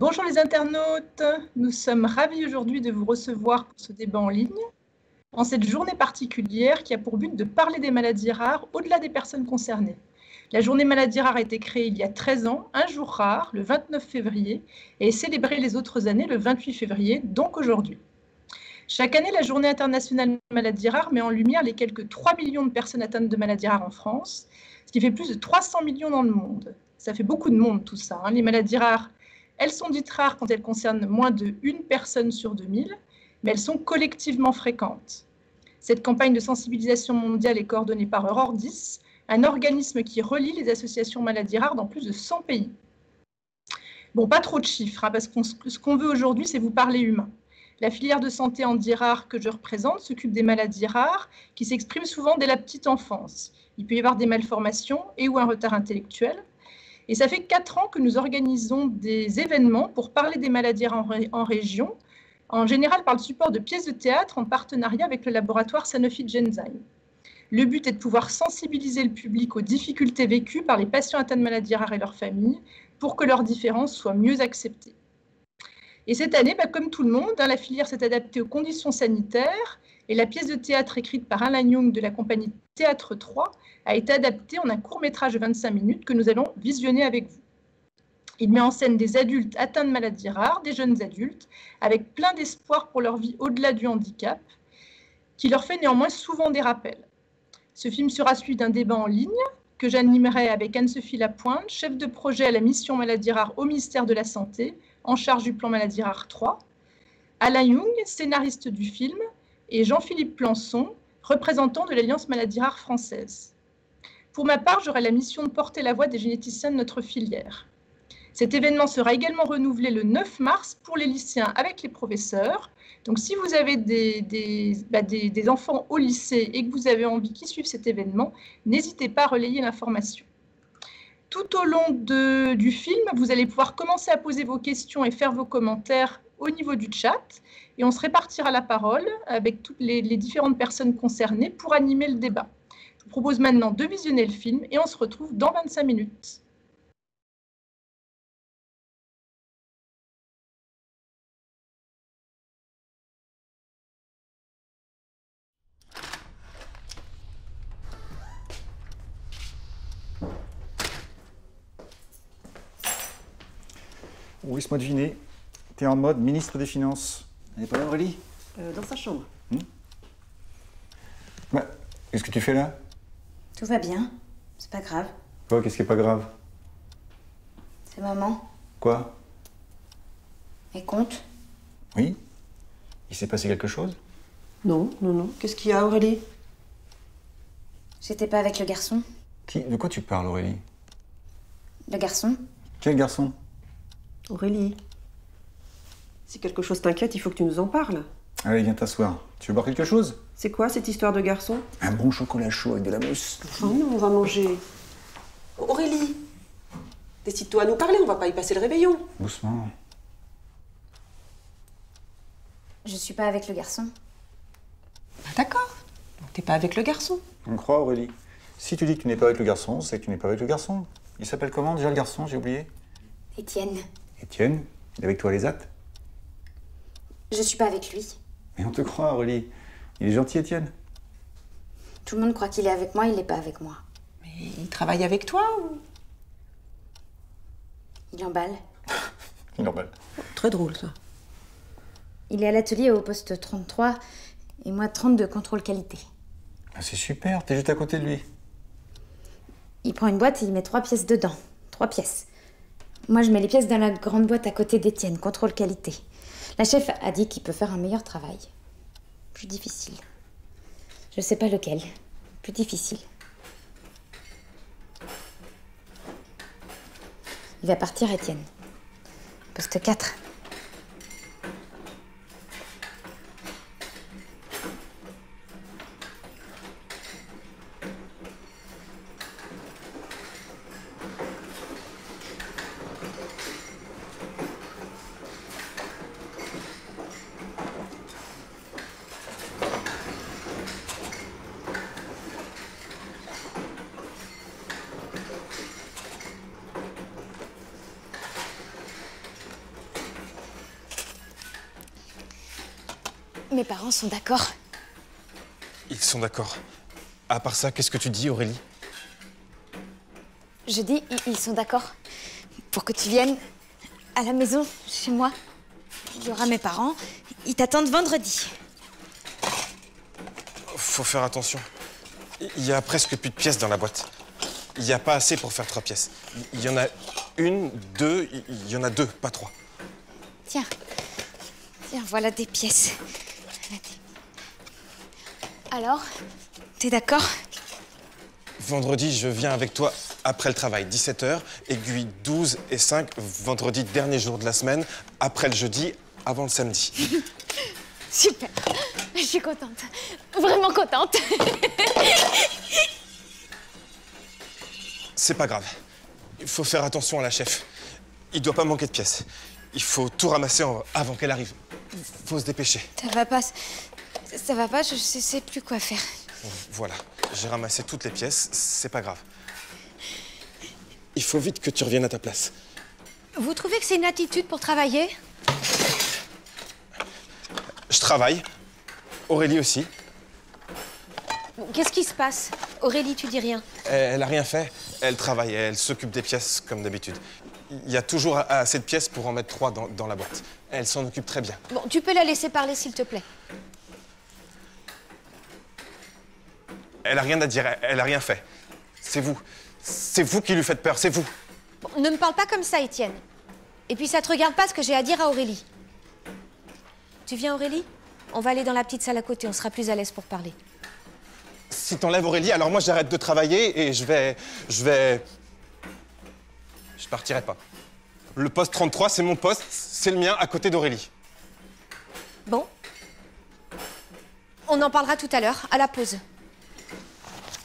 Bonjour les internautes, nous sommes ravis aujourd'hui de vous recevoir pour ce débat en ligne, en cette journée particulière qui a pour but de parler des maladies rares au-delà des personnes concernées. La journée maladie rare a été créée il y a 13 ans, un jour rare, le 29 février, et est célébrée les autres années le 28 février, donc aujourd'hui. Chaque année, la journée internationale maladie rare met en lumière les quelques 3 millions de personnes atteintes de maladies rares en France, ce qui fait plus de 300 millions dans le monde. Ça fait beaucoup de monde tout ça. Les maladies rares, elles sont dites rares quand elles concernent moins de 1 personne sur 2000, mais elles sont collectivement fréquentes. Cette campagne de sensibilisation mondiale est coordonnée par Eurordis, un organisme qui relie les associations maladies rares dans plus de 100 pays. Bon, pas trop de chiffres, parce que ce qu'on veut aujourd'hui, c'est vous parler humain. La filière de santé en dit rare que je représente s'occupe des maladies rares qui s'expriment souvent dès la petite enfance. Il peut y avoir des malformations et ou un retard intellectuel. Et ça fait 4 ans que nous organisons des événements pour parler des maladies rares en région, en général par le support de pièces de théâtre en partenariat avec le laboratoire Sanofi Genzyme. Le but est de pouvoir sensibiliser le public aux difficultés vécues par les patients atteints de maladies rares et leurs familles pour que leurs différences soient mieux acceptées. Et cette année, comme tout le monde, la filière s'est adaptée aux conditions sanitaires et la pièce de théâtre écrite par Alain Young de la compagnie Théâtre 3 a été adaptée en un court-métrage de 25 minutes que nous allons visionner avec vous. Il met en scène des adultes atteints de maladies rares, des jeunes adultes, avec plein d'espoir pour leur vie au-delà du handicap, qui leur fait néanmoins souvent des rappels. Ce film sera suivi d'un débat en ligne que j'animerai avec Anne-Sophie Lapointe, chef de projet à la mission maladies rares au ministère de la Santé, en charge du plan Maladies Rares 3, Alain Young, scénariste du film, et Jean-Philippe Plançon, représentant de l'Alliance Maladies Rares française. Pour ma part, j'aurai la mission de porter la voix des généticiens de notre filière. Cet événement sera également renouvelé le 9 mars pour les lycéens avec les professeurs. Donc si vous avez des enfants au lycée et que vous avez envie qu'ils suivent cet événement, n'hésitez pas à relayer l'information. Tout au long du film, vous allez pouvoir commencer à poser vos questions et faire vos commentaires au niveau du chat. Et on se répartira la parole avec toutes les différentes personnes concernées pour animer le débat. Je vous propose maintenant de visionner le film et on se retrouve dans 25 minutes. Bon, laisse-moi deviner. T'es en mode ministre des Finances. Elle n'est pas là, Aurélie? Dans sa chambre. Qu'est-ce que tu fais là? Tout va bien. C'est pas grave. Quoi? Qu'est-ce qui est pas grave? C'est maman. Quoi? Elle compte. Oui? Il s'est passé quelque chose? Non. Qu'est-ce qu'il y a, Aurélie? J'étais pas avec le garçon. De quoi tu parles, Aurélie? Le garçon? Quel garçon? Aurélie. Si quelque chose t'inquiète, il faut que tu nous en parles. Allez, viens t'asseoir. Tu veux boire quelque chose? C'est quoi cette histoire de garçon? Un bon chocolat chaud avec de la mousse. Oh non, on va manger. Aurélie, décide-toi à nous parler, on va pas y passer le réveillon. Doucement. Je suis pas avec le garçon. D'accord. Donc t'es pas avec le garçon. On me croit, Aurélie. Si tu dis que tu n'es pas avec le garçon, c'est que tu n'es pas avec le garçon. Il s'appelle comment déjà le garçon? J'ai oublié. Étienne. Étienne? Il est avec toi à l'ESAT? Je suis pas avec lui. Mais on te croit, Aurélie. Il est gentil, Étienne. Tout le monde croit qu'il est avec moi, il est pas avec moi. Mais il travaille avec toi ou... Il emballe. Il emballe. Très drôle, ça. Il est à l'atelier au poste 33 et moi 32 contrôle qualité. Ah, c'est super, t'es juste à côté de lui. Il prend une boîte et il met 3 pièces dedans. 3 pièces. Moi, je mets les pièces dans la grande boîte à côté d'Étienne, contrôle qualité. La chef a dit qu'il peut faire un meilleur travail. Plus difficile. Je sais pas lequel. Plus difficile. Il va partir, Étienne. Poste 4. Mes parents sont d'accord. Ils sont d'accord. À part ça, qu'est-ce que tu dis, Aurélie? Je dis, ils sont d'accord. Pour que tu viennes à la maison, chez moi. Il y aura mes parents. Ils t'attendent vendredi. Faut faire attention. Il y a presque plus de pièces dans la boîte. Il n'y a pas assez pour faire 3 pièces. Il y en a 1, 2, il y en a 2, pas 3. Tiens. Tiens, voilà des pièces. Alors, t'es d'accord? Vendredi, je viens avec toi après le travail, 17 h, aiguille 12 et 5, vendredi, dernier jour de la semaine, après le jeudi, avant le samedi. Super. Je suis contente. Vraiment contente. C'est pas grave. Il faut faire attention à la chef. Il doit pas manquer de pièces. Il faut tout ramasser avant qu'elle arrive. Faut se dépêcher. Ça va pas. Ça va pas, je sais plus quoi faire. Voilà, j'ai ramassé toutes les pièces, c'est pas grave. Il faut vite que tu reviennes à ta place. Vous trouvez que c'est une attitude pour travailler? Je travaille. Aurélie aussi. Qu'est-ce qui se passe? Aurélie, tu dis rien. Elle a rien fait. Elle travaille, elle s'occupe des pièces comme d'habitude. Il y a toujours assez de pièces pour en mettre 3 dans la boîte. Elle s'en occupe très bien. Bon, tu peux la laisser parler, s'il te plaît. Elle a rien à dire, elle a rien fait. C'est vous. C'est vous qui lui faites peur, c'est vous. Bon, ne me parle pas comme ça, Étienne. Et puis ça te regarde pas ce que j'ai à dire à Aurélie. Tu viens, Aurélie? On va aller dans la petite salle à côté, on sera plus à l'aise pour parler. Si t'enlèves Aurélie, alors moi j'arrête de travailler et je partirai pas. Le poste 33, c'est mon poste, c'est le mien à côté d'Aurélie. Bon. On en parlera tout à l'heure, à la pause.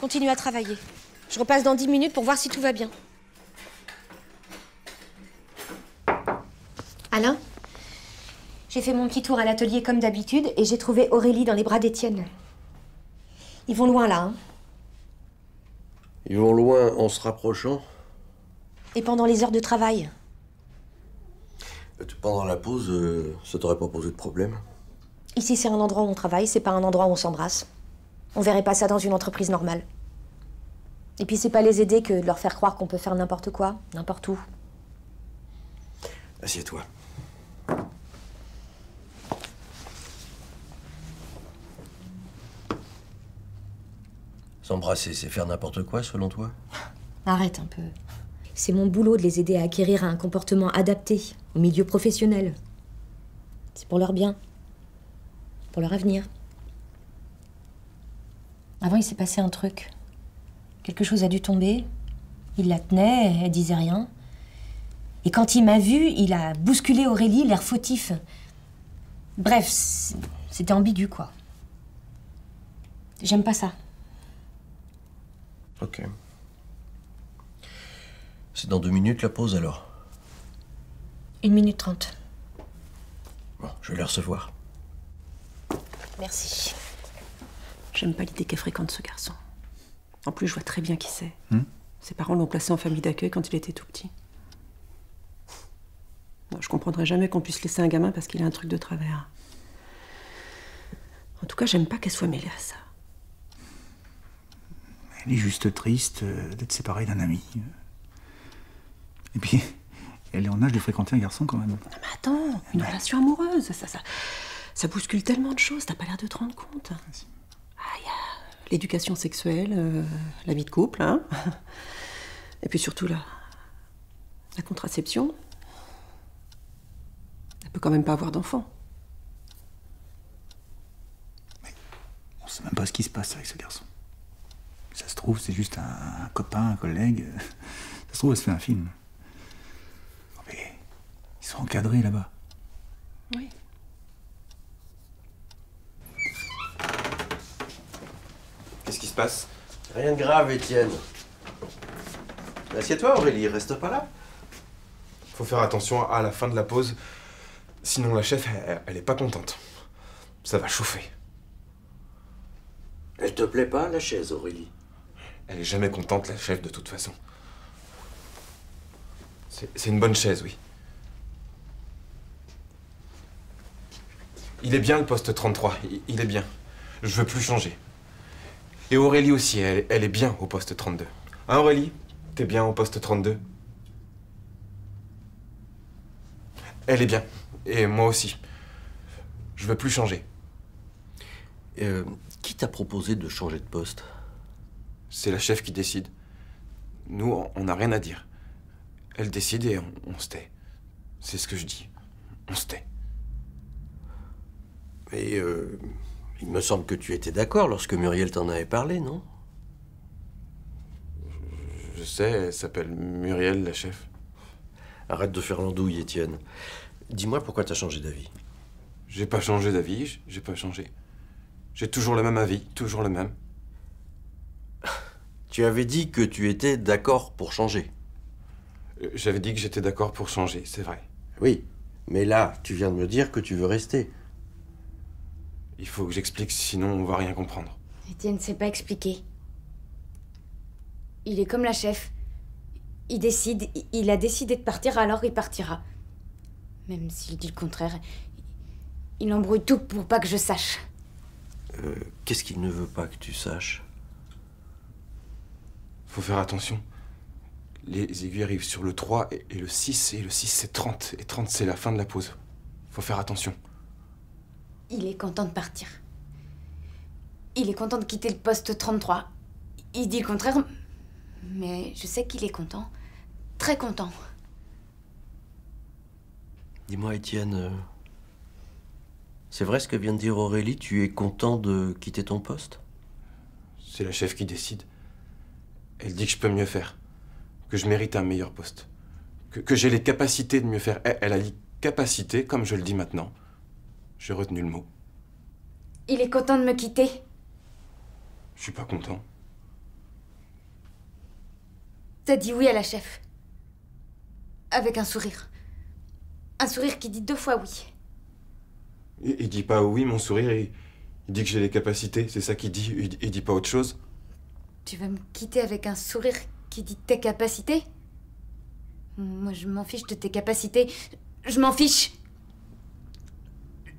Continue à travailler. Je repasse dans 10 minutes pour voir si tout va bien. Alain, j'ai fait mon petit tour à l'atelier comme d'habitude et j'ai trouvé Aurélie dans les bras d'Étienne. Ils vont loin là, hein? Ils vont loin en se rapprochant. Et pendant les heures de travail? Pendant la pause, ça t'aurait pas posé de problème? Ici, c'est un endroit où on travaille, c'est pas un endroit où on s'embrasse. On verrait pas ça dans une entreprise normale. Et puis, c'est pas les aider que de leur faire croire qu'on peut faire n'importe quoi, n'importe où. Assieds-toi. S'embrasser, c'est faire n'importe quoi, selon toi? Arrête un peu. C'est mon boulot de les aider à acquérir un comportement adapté au milieu professionnel. C'est pour leur bien. Pour leur avenir. Avant, il s'est passé un truc. Quelque chose a dû tomber. Il la tenait, elle disait rien. Et quand il m'a vue, il a bousculé Aurélie, l'air fautif. Bref, c'était ambigu, quoi. J'aime pas ça. Ok. C'est dans 2 minutes la pause, alors? 1 minute 30. Bon, je vais les recevoir. Merci. J'aime pas l'idée qu'elle fréquente ce garçon. En plus, je vois très bien qui c'est. Ses parents l'ont placé en famille d'accueil quand il était tout petit. Non, je comprendrai jamais qu'on puisse laisser un gamin parce qu'il a un truc de travers. En tout cas, j'aime pas qu'elle soit mêlée à ça. Elle est juste triste d'être séparée d'un ami. Et puis, elle est en âge de fréquenter un garçon quand même. Non mais attends, une relation amoureuse, ça bouscule tellement de choses, t'as pas l'air de te rendre compte. Ah, y a l'éducation sexuelle, la vie de couple, hein. Et puis surtout la contraception. Elle peut quand même pas avoir d'enfant. Mais on sait même pas ce qui se passe avec ce garçon. Ça se trouve, c'est juste un copain, un collègue. Ça se trouve, elle se fait un film. Mais ils sont encadrés là-bas. Oui. Qu'est-ce qui se passe? Rien de grave, Étienne. Assieds-toi, Aurélie, reste pas là. Faut faire attention à la fin de la pause, sinon la chef, elle est pas contente. Ça va chauffer. Elle te plaît pas, la chaise, Aurélie? Elle est jamais contente, la chef, de toute façon. C'est une bonne chaise, oui. Il est bien le poste 33, il est bien. Je veux plus changer. Et Aurélie aussi, elle est bien au poste 32. Hein Aurélie? T'es bien au poste 32? Elle est bien. Et moi aussi. Je veux plus changer. Qui t'a proposé de changer de poste? C'est la chef qui décide. Nous, on n'a rien à dire. Elle décide et on se tait. C'est ce que je dis. On se tait. Mais il me semble que tu étais d'accord lorsque Muriel t'en avait parlé, non? Je sais, elle s'appelle Muriel, la chef. Arrête de faire l'andouille, Étienne. Dis-moi pourquoi t'as changé d'avis. J'ai pas changé d'avis, j'ai pas changé. J'ai toujours le même avis, toujours le même. Tu avais dit que tu étais d'accord pour changer. J'avais dit que j'étais d'accord pour changer, c'est vrai. Oui, mais là, tu viens de me dire que tu veux rester. Il faut que j'explique, sinon on va rien comprendre. Étienne ne sait pas expliquer. Il est comme la chef. Il décide, il a décidé de partir, alors il partira. Même s'il dit le contraire, il embrouille tout pour pas que je sache. Qu'est-ce qu'il ne veut pas que tu saches? Faut faire attention. Les aiguilles arrivent sur le 3 et le 6, et le 6 c'est 30. Et 30 c'est la fin de la pause. Faut faire attention. Il est content de partir. Il est content de quitter le poste 33. Il dit le contraire, mais je sais qu'il est content. Très content. Dis-moi, Étienne, c'est vrai ce que vient de dire Aurélie? Tu es content de quitter ton poste? C'est la chef qui décide. Elle dit que je peux mieux faire. Que je mérite un meilleur poste. Que j'ai les capacités de mieux faire. Elle a dit capacité, comme je le dis maintenant. J'ai retenu le mot. Il est content de me quitter. Je suis pas content. T'as dit oui à la chef. Avec un sourire. Un sourire qui dit 2 fois oui. Il dit pas oui, mon sourire, il dit que j'ai les capacités, c'est ça qu'il dit, il dit pas autre chose. Tu vas me quitter avec un sourire qui dit tes capacités? Moi, je m'en fiche de tes capacités. Je m'en fiche.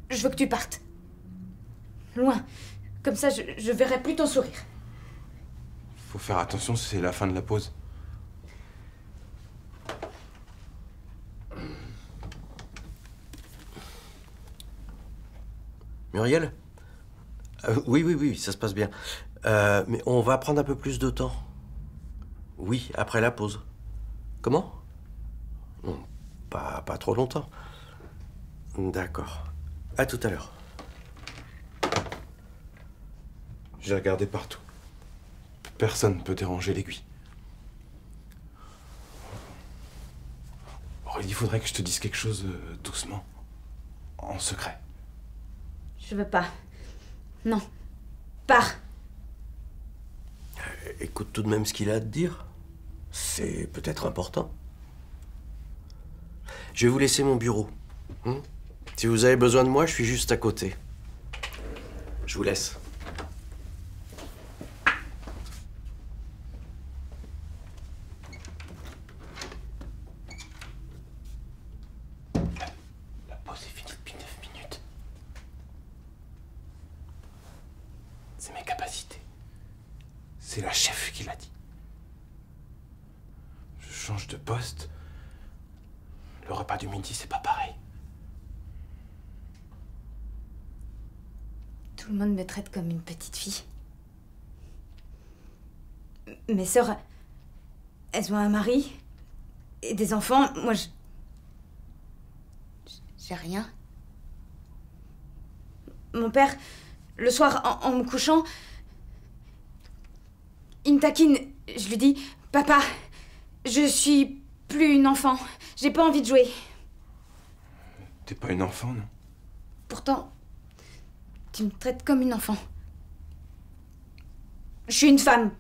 Je veux que tu partes. Loin. Comme ça, je verrai plus ton sourire. Faut faire attention, c'est la fin de la pause. Muriel? Oui, ça se passe bien. Mais on va prendre un peu plus de temps. Oui, après la pause. Comment? Non, pas trop longtemps. D'accord. À tout à l'heure. J'ai regardé partout. Personne ne peut déranger l'aiguille. Aurélie, il faudrait que je te dise quelque chose doucement. En secret. Je veux pas. Non. Pars. Écoute tout de même ce qu'il a à te dire. C'est peut-être important. Je vais vous laisser mon bureau. Si vous avez besoin de moi, je suis juste à côté. Je vous laisse. La pause est finie depuis 9 minutes. C'est mes capacités. C'est la chef qui l'a dit. Je change de poste. Le repas du midi, c'est pas pareil. Tout le monde me traite comme une petite fille. Mes sœurs, elles ont un mari et des enfants. Moi, j'ai rien. Mon père, le soir, en me couchant, il me taquine. Je lui dis, papa, je suis plus une enfant. J'ai pas envie de jouer. T'es pas une enfant, non? Pourtant, tu me traites comme une enfant. Je suis une femme.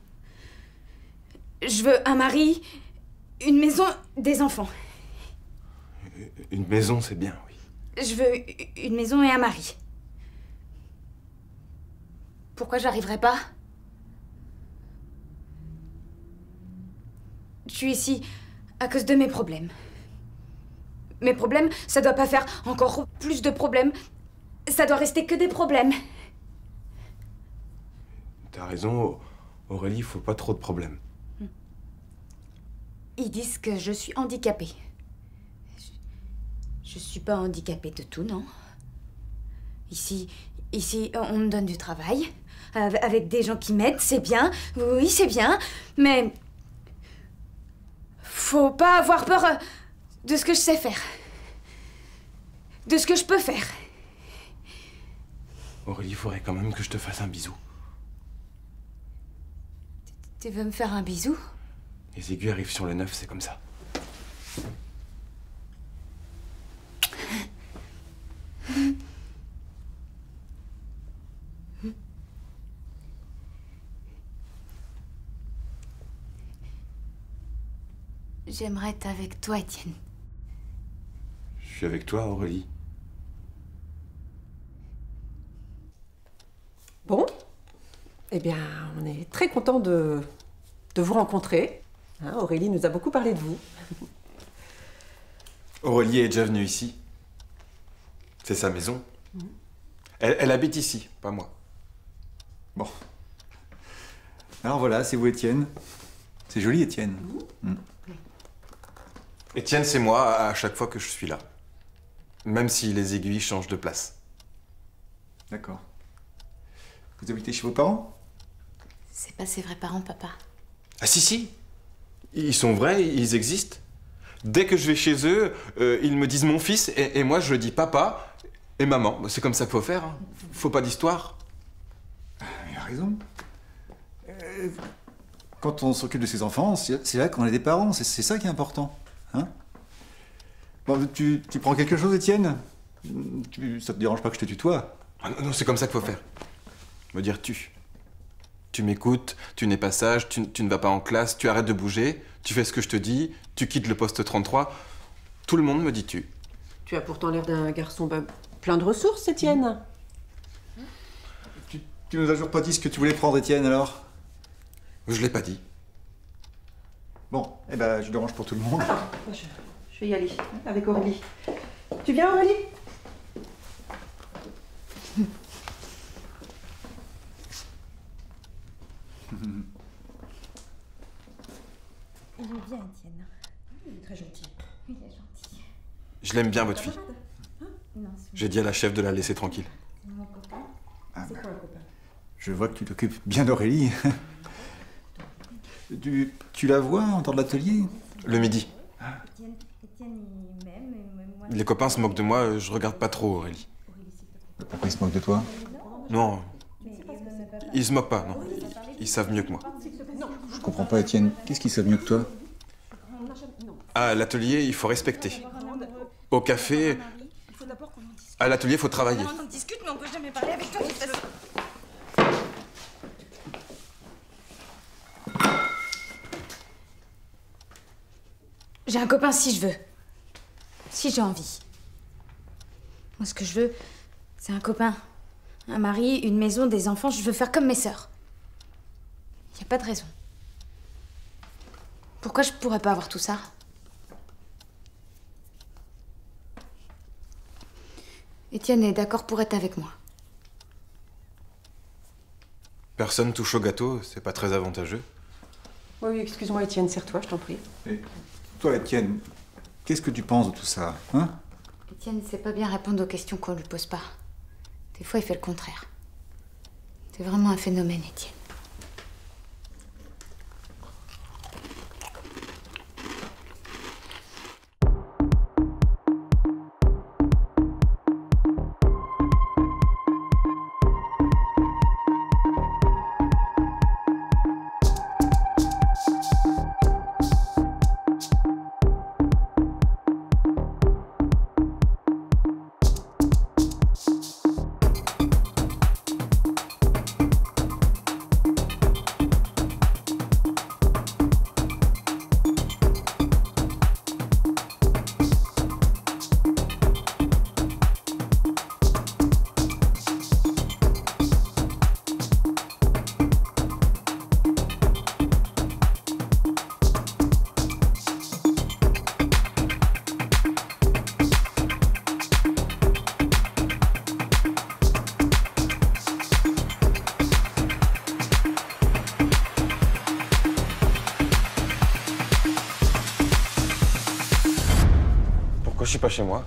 Je veux un mari, une maison, des enfants. Une maison, c'est bien, oui. Je veux une maison et un mari. Pourquoi j'arriverai pas? Je suis ici à cause de mes problèmes. Mes problèmes, ça doit pas faire encore plus de problèmes. ça doit rester que des problèmes. T'as raison, Aurélie, faut pas trop de problèmes. Ils disent que je suis handicapée. Je suis pas handicapée de tout, non. Ici, on me donne du travail, avec des gens qui m'aident, c'est bien. Oui, c'est bien, mais... faut pas avoir peur de ce que je sais faire. De ce que je peux faire. Aurélie, il faudrait quand même que je te fasse un bisou. Tu veux me faire un bisou? Les aiguilles arrivent sur le 9, c'est comme ça. J'aimerais être avec toi, Étienne. Je suis avec toi, Aurélie. Bon, eh bien, on est très content de vous rencontrer. Hein, Aurélie nous a beaucoup parlé de vous. Aurélie est déjà venue ici. C'est sa maison. Elle habite ici, pas moi. Bon. Alors voilà, c'est vous, Étienne. C'est joli, Étienne. Étienne, c'est moi à chaque fois que je suis là. Même si les aiguilles changent de place. D'accord. Vous habitez chez vos parents? C'est pas ses vrais parents, papa. Ah si. Ils sont vrais, ils existent. Dès que je vais chez eux, ils me disent mon fils et moi je dis papa et maman. C'est comme ça qu'il faut faire. Hein. Faut pas d'histoire. Il a raison. Quand on s'occupe de ses enfants, c'est là qu'on est des parents. C'est ça qui est important. Hein? Bon, tu prends quelque chose, Étienne? Ça te dérange pas que je te tutoie? Ah non, c'est comme ça qu'il faut faire. Me dire tu. Tu m'écoutes, tu n'es pas sage, tu ne vas pas en classe, tu arrêtes de bouger, tu fais ce que je te dis, tu quittes le poste 33. Tout le monde me dit tu. Tu as pourtant l'air d'un garçon plein de ressources, Étienne. Tu nous as toujours pas dit ce que tu voulais prendre, Étienne, alors? Je l'ai pas dit. Bon, eh ben, je dérange pour tout le monde. Alors, je vais y aller avec Aurélie. Tu viens, Aurélie? Il est bien, Étienne. Il est très gentil. Il est gentil. Je l'aime bien, votre fille. Non, J'ai dit à la chef de la laisser tranquille. c'est mon copain. C'est quoi un copain? Je vois que tu t'occupes bien d'Aurélie. Tu la vois en dehors de l'atelier? Le midi. Étienne, il m'aime et moi... Les copains se moquent de moi, je regarde pas trop Aurélie. Pourquoi il se moque de toi? Non, ils se moquent pas, non. Ils savent mieux que moi. Je comprends pas, Étienne. Qu'est-ce qui savent mieux que toi? À l'atelier, il faut respecter. Au café, à l'atelier, il faut travailler. On discute, mais on peut jamais parler avec toi de toute façon. J'ai un copain si je veux. Si j'ai envie. Moi, ce que je veux, c'est un copain. Un mari, une maison, des enfants. Je veux faire comme mes sœurs. Y a pas de raison. Pourquoi je pourrais pas avoir tout ça? Étienne est d'accord pour être avec moi. Personne touche au gâteau, c'est pas très avantageux. Oui, excuse-moi, Étienne, serre-toi, je t'en prie. Et toi, Étienne, qu'est-ce que tu penses de tout ça, hein? Étienne ne sait pas bien répondre aux questions qu'on lui pose pas. Des fois, il fait le contraire. C'est vraiment un phénomène, Étienne. je suis pas chez moi?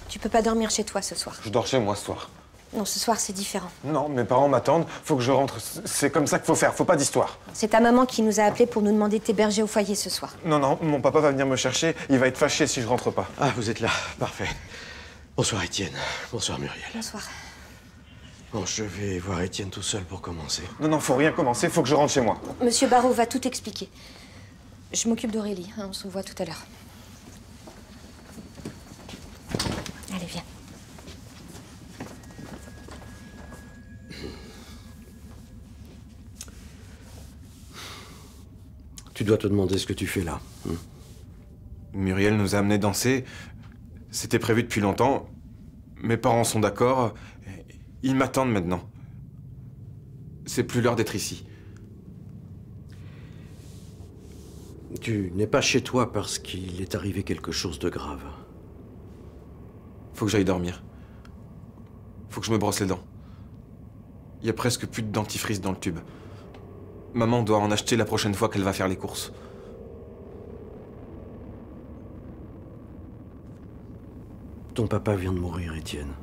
Tu peux pas dormir chez toi ce soir. Je dors chez moi ce soir. Non, ce soir c'est différent. Non, mes parents m'attendent, faut que je rentre. C'est comme ça qu'il faut faire, faut pas d'histoire. C'est ta maman qui nous a appelés pour nous demander de t'héberger au foyer ce soir. Non, non, mon papa va venir me chercher, il va être fâché si je rentre pas. Ah, vous êtes là, parfait. Bonsoir Étienne, bonsoir Muriel. Bonsoir. Bon, je vais voir Étienne tout seul pour commencer. Non, non, faut rien commencer, faut que je rentre chez moi. Monsieur Barrault va tout expliquer. Je m'occupe d'Aurélie, hein, on se voit tout à l'heure. Allez, viens. Tu dois te demander ce que tu fais là. Muriel nous a amenés danser. C'était prévu depuis longtemps. Mes parents sont d'accord. Ils m'attendent maintenant. C'est plus l'heure d'être ici. Tu n'es pas chez toi parce qu'il est arrivé quelque chose de grave. Faut que j'aille dormir. Faut que je me brosse les dents. Il y a presque plus de dentifrice dans le tube. Maman doit en acheter la prochaine fois qu'elle va faire les courses. Ton papa vient de mourir, Étienne.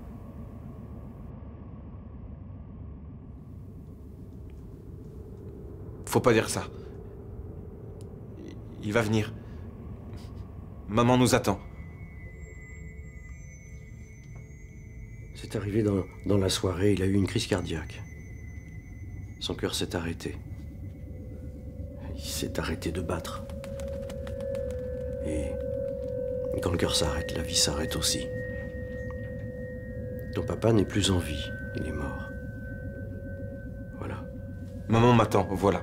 Faut pas dire ça. Il va venir. Maman nous attend. C'est arrivé dans la soirée, il a eu une crise cardiaque. Son cœur s'est arrêté. Il s'est arrêté de battre. Et quand le cœur s'arrête, la vie s'arrête aussi. Ton papa n'est plus en vie, il est mort. Voilà. Maman m'attend, voilà.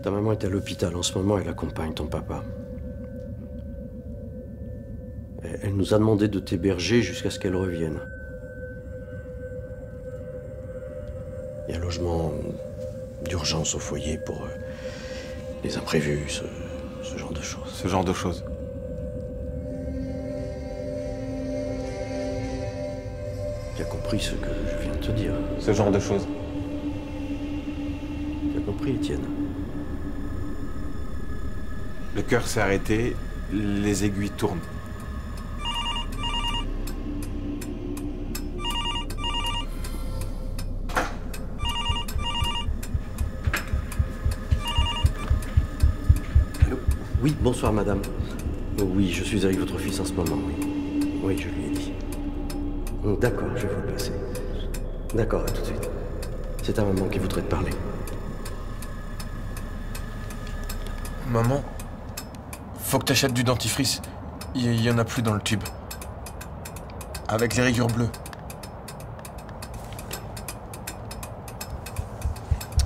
Ta maman est à l'hôpital en ce moment, elle accompagne ton papa. Elle nous a demandé de t'héberger jusqu'à ce qu'elle revienne. Il y a un logement d'urgence au foyer pour les imprévus, ce genre de choses. Ce genre de choses. Tu as compris ce que je viens de te dire. Ce genre de choses. Tu as compris, Étienne? Le cœur s'est arrêté, les aiguilles tournent. Allô? Oui, bonsoir, madame. Oh, oui, je suis avec votre fils en ce moment, oui. Oui, je lui ai dit. D'accord, je vais vous le passer. D'accord, à tout de suite. C'est ta maman qui voudrait te parler. Maman, faut que t'achètes du dentifrice. Il y en a plus dans le tube. Avec les rayures bleues.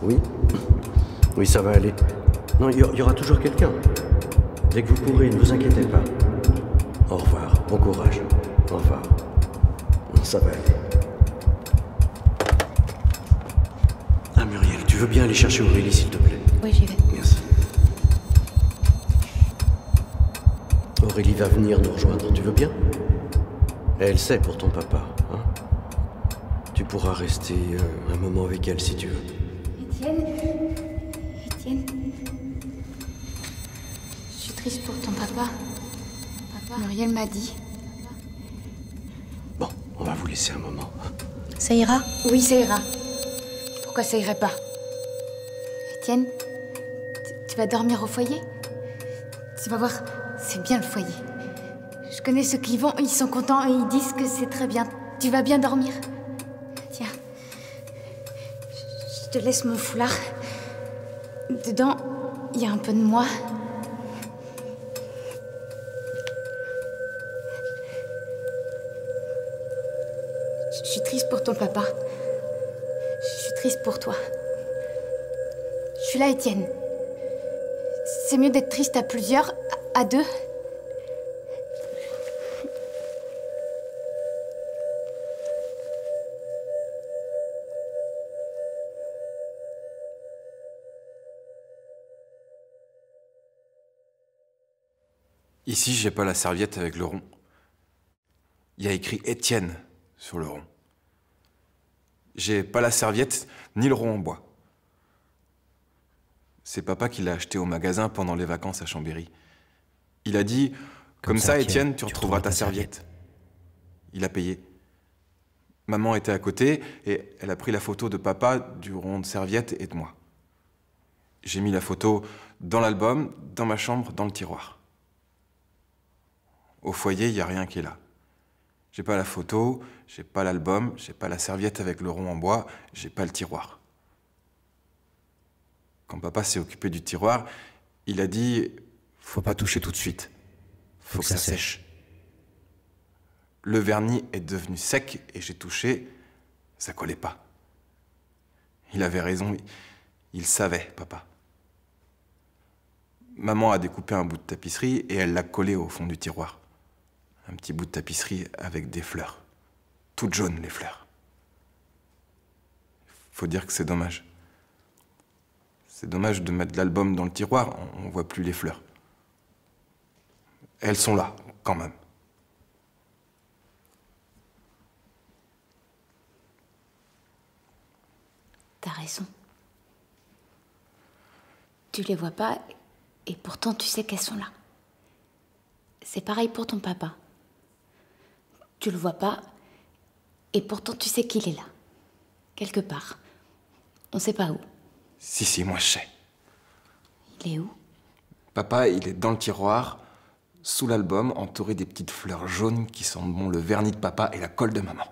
Oui? Oui, ça va aller. Non, il y aura toujours quelqu'un. Dès que vous pourrez, ne vous inquiétez pas. Au revoir, bon courage. Au revoir. Ça va aller. Ah, Muriel, tu veux bien aller chercher Aurélie, s'il te plaît? Oui, j'y vais. Merci. Aurélie va venir nous rejoindre, tu veux bien? Elle sait pour ton papa, hein? Tu pourras rester un moment avec elle si tu veux. Étienne? Étienne? Je suis triste pour ton papa. Muriel m'a dit. Bon, on va vous laisser un moment. Ça ira? Oui, ça ira. Pourquoi ça irait pas? Étienne, tu vas dormir au foyer? Tu vas voir, c'est bien le foyer. Je connais ceux qui y vont, ils sont contents et ils disent que c'est très bien. Tu vas bien dormir? Tiens, je te laisse mon foulard. Dedans, il y a un peu de moi. Je suis triste pour ton papa. Je suis triste pour toi. Je suis là, Étienne. C'est mieux d'être triste à plusieurs, à deux. Ici, j'ai pas la serviette avec le rond. Il y a écrit Étienne sur le rond. J'ai pas la serviette ni le rond en bois. C'est papa qui l'a acheté au magasin pendant les vacances à Chambéry. Il a dit, comme ça, Étienne, tu tu retrouveras ta serviette. Il a payé. Maman était à côté et elle a pris la photo de papa, du rond de serviette et de moi. J'ai mis la photo dans l'album, dans ma chambre, dans le tiroir. Au foyer, il n'y a rien qui est là. J'ai pas la photo, j'ai pas l'album, j'ai pas la serviette avec le rond en bois, j'ai pas le tiroir. Quand papa s'est occupé du tiroir, il a dit « Faut pas toucher tout de suite. Faut que ça sèche. » Le vernis est devenu sec et j'ai touché, ça collait pas. Il avait raison, il savait, papa. Maman a découpé un bout de tapisserie et elle l'a collé au fond du tiroir. Un petit bout de tapisserie avec des fleurs. Toutes jaunes, les fleurs. Faut dire que c'est dommage. C'est dommage de mettre l'album dans le tiroir, on voit plus les fleurs. Elles sont là, quand même. T'as raison. Tu les vois pas, et pourtant tu sais qu'elles sont là. C'est pareil pour ton papa. Tu le vois pas, et pourtant tu sais qu'il est là. Quelque part. On sait pas où. Si, moi je sais. Il est où? Papa, il est dans le tiroir, sous l'album, entouré des petites fleurs jaunes qui sentent bon le vernis de papa et la colle de maman.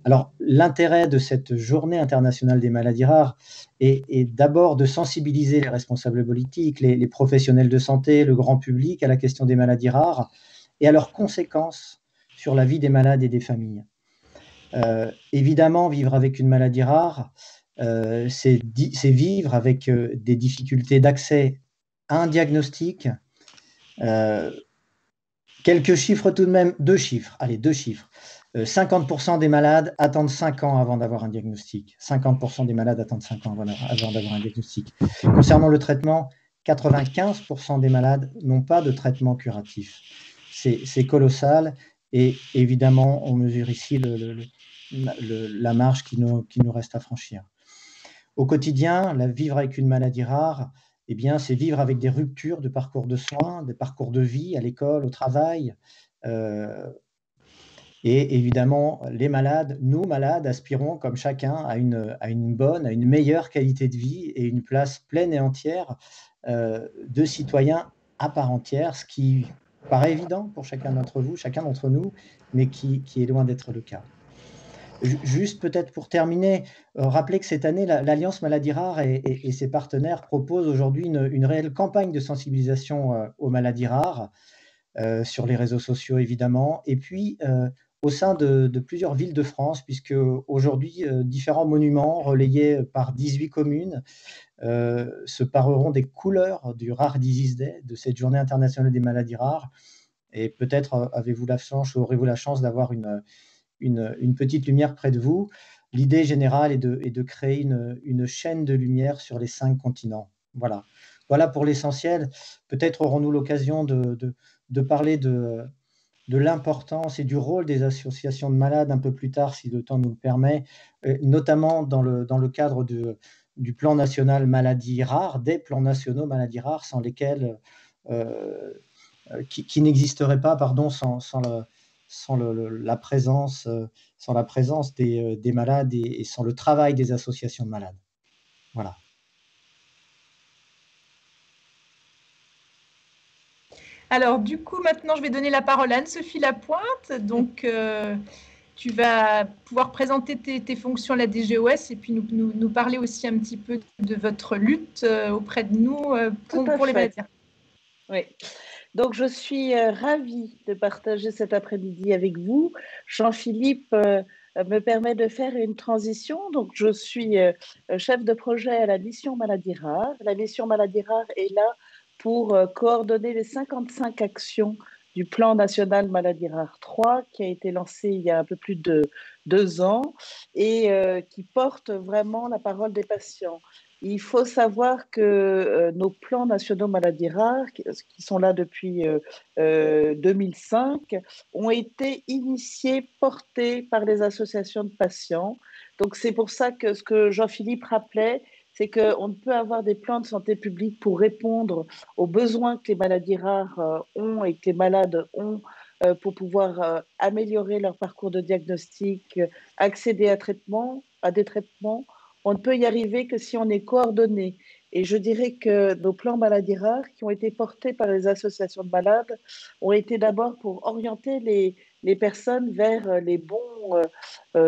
Alors, l'intérêt de cette journée internationale des maladies rares est d'abord de sensibiliser les responsables politiques, les professionnels de santé, le grand public à la question des maladies rares et à leurs conséquences sur la vie des malades et des familles. Évidemment, vivre avec une maladie rare, c'est vivre avec des difficultés d'accès à un diagnostic. Quelques chiffres tout de même, deux chiffres. 50% des malades attendent 5 ans avant d'avoir un diagnostic. 50% des malades attendent 5 ans avant d'avoir un diagnostic. Concernant le traitement, 95% des malades n'ont pas de traitement curatif. C'est colossal et évidemment, on mesure ici la marge qui nous reste à franchir. Au quotidien, vivre avec une maladie rare, eh bien, c'est vivre avec des ruptures de parcours de soins, des parcours de vie à l'école, au travail. Et évidemment, les malades, nous malades, aspirons comme chacun à une meilleure qualité de vie et une place pleine et entière de citoyens à part entière, ce qui paraît évident pour chacun d'entre vous, chacun d'entre nous, mais qui est loin d'être le cas. Juste peut-être pour terminer, rappeler que cette année, l'Alliance Maladies Rares et ses partenaires proposent aujourd'hui une réelle campagne de sensibilisation aux maladies rares, sur les réseaux sociaux évidemment, et puis au sein de plusieurs villes de France, puisque aujourd'hui, différents monuments relayés par 18 communes se pareront des couleurs du Rare Disease Day, de cette journée internationale des maladies rares. Et peut-être avez-vous la chance, aurez-vous la chance d'avoir une petite lumière près de vous. L'idée générale est de créer une chaîne de lumière sur les 5 continents. Voilà. Voilà pour l'essentiel. Peut-être aurons-nous l'occasion de parler de l'importance et du rôle des associations de malades un peu plus tard, si le temps nous le permet, notamment dans le cadre du plan national maladies rares, des plans nationaux maladies rares, sans lesquels qui n'existeraient pas, pardon, sans la présence des malades et sans le travail des associations de malades. Voilà. Alors, du coup, maintenant, je vais donner la parole à Anne-Sophie Lapointe. Donc, tu vas pouvoir présenter tes fonctions à la DGOS et puis nous parler aussi un petit peu de votre lutte auprès de nous pour les maladies. Oui. Donc, je suis ravie de partager cet après-midi avec vous. Jean-Philippe me permet de faire une transition. Donc, je suis chef de projet à la mission Maladies Rares. La mission Maladies Rares est là pour coordonner les 55 actions du plan national Maladies Rares 3 qui a été lancé il y a un peu plus de 2 ans et qui porte vraiment la parole des patients. Il faut savoir que nos plans nationaux maladies rares, qui sont là depuis 2005, ont été initiés, portés par les associations de patients. Donc c'est pour ça que ce que Jean-Philippe rappelait, c'est qu'on ne peut avoir des plans de santé publique pour répondre aux besoins que les maladies rares ont et que les malades ont pour pouvoir améliorer leur parcours de diagnostic, accéder à des traitements. On ne peut y arriver que si on est coordonné. Et je dirais que nos plans maladies rares, qui ont été portés par les associations de malades, ont été d'abord pour orienter les personnes vers les bons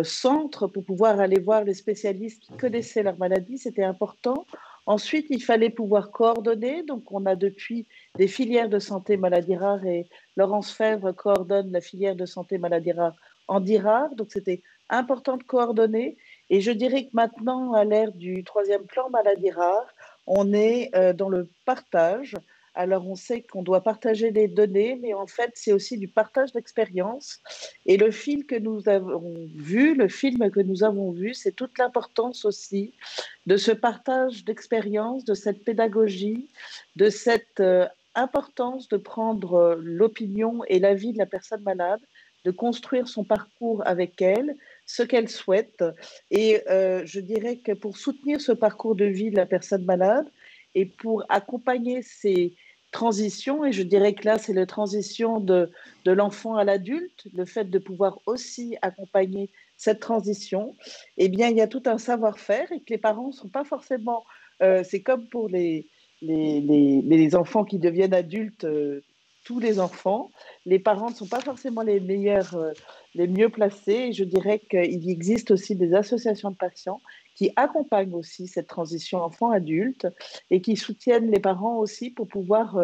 centres pour pouvoir aller voir les spécialistes qui connaissaient leur maladie. C'était important. Ensuite, il fallait pouvoir coordonner. Donc, on a depuis des filières de santé maladies rares et Laurence Fèvre coordonne la filière de santé maladies rares en DIRAR. Donc, c'était important de coordonner. Et je dirais que maintenant, à l'ère du 3e plan maladies rares, on est dans le partage. Alors, on sait qu'on doit partager les données, mais en fait, c'est aussi du partage d'expérience. Et le film que nous avons vu, c'est toute l'importance aussi de ce partage d'expérience, de cette pédagogie, de cette importance de prendre l'opinion et l'avis de la personne malade, de construire son parcours avec elle, ce qu'elle souhaite. Et je dirais que pour soutenir ce parcours de vie de la personne malade et pour accompagner ces transitions, et je dirais que là, c'est la transition de l'enfant à l'adulte, le fait de pouvoir aussi accompagner cette transition, eh bien, il y a tout un savoir-faire et que les parents ne sont pas forcément... c'est comme pour les enfants qui deviennent adultes, tous les enfants, les parents ne sont pas forcément les meilleurs, les mieux placés. Et je dirais qu'il existe aussi des associations de patients qui accompagnent aussi cette transition enfant-adulte et qui soutiennent les parents aussi pour pouvoir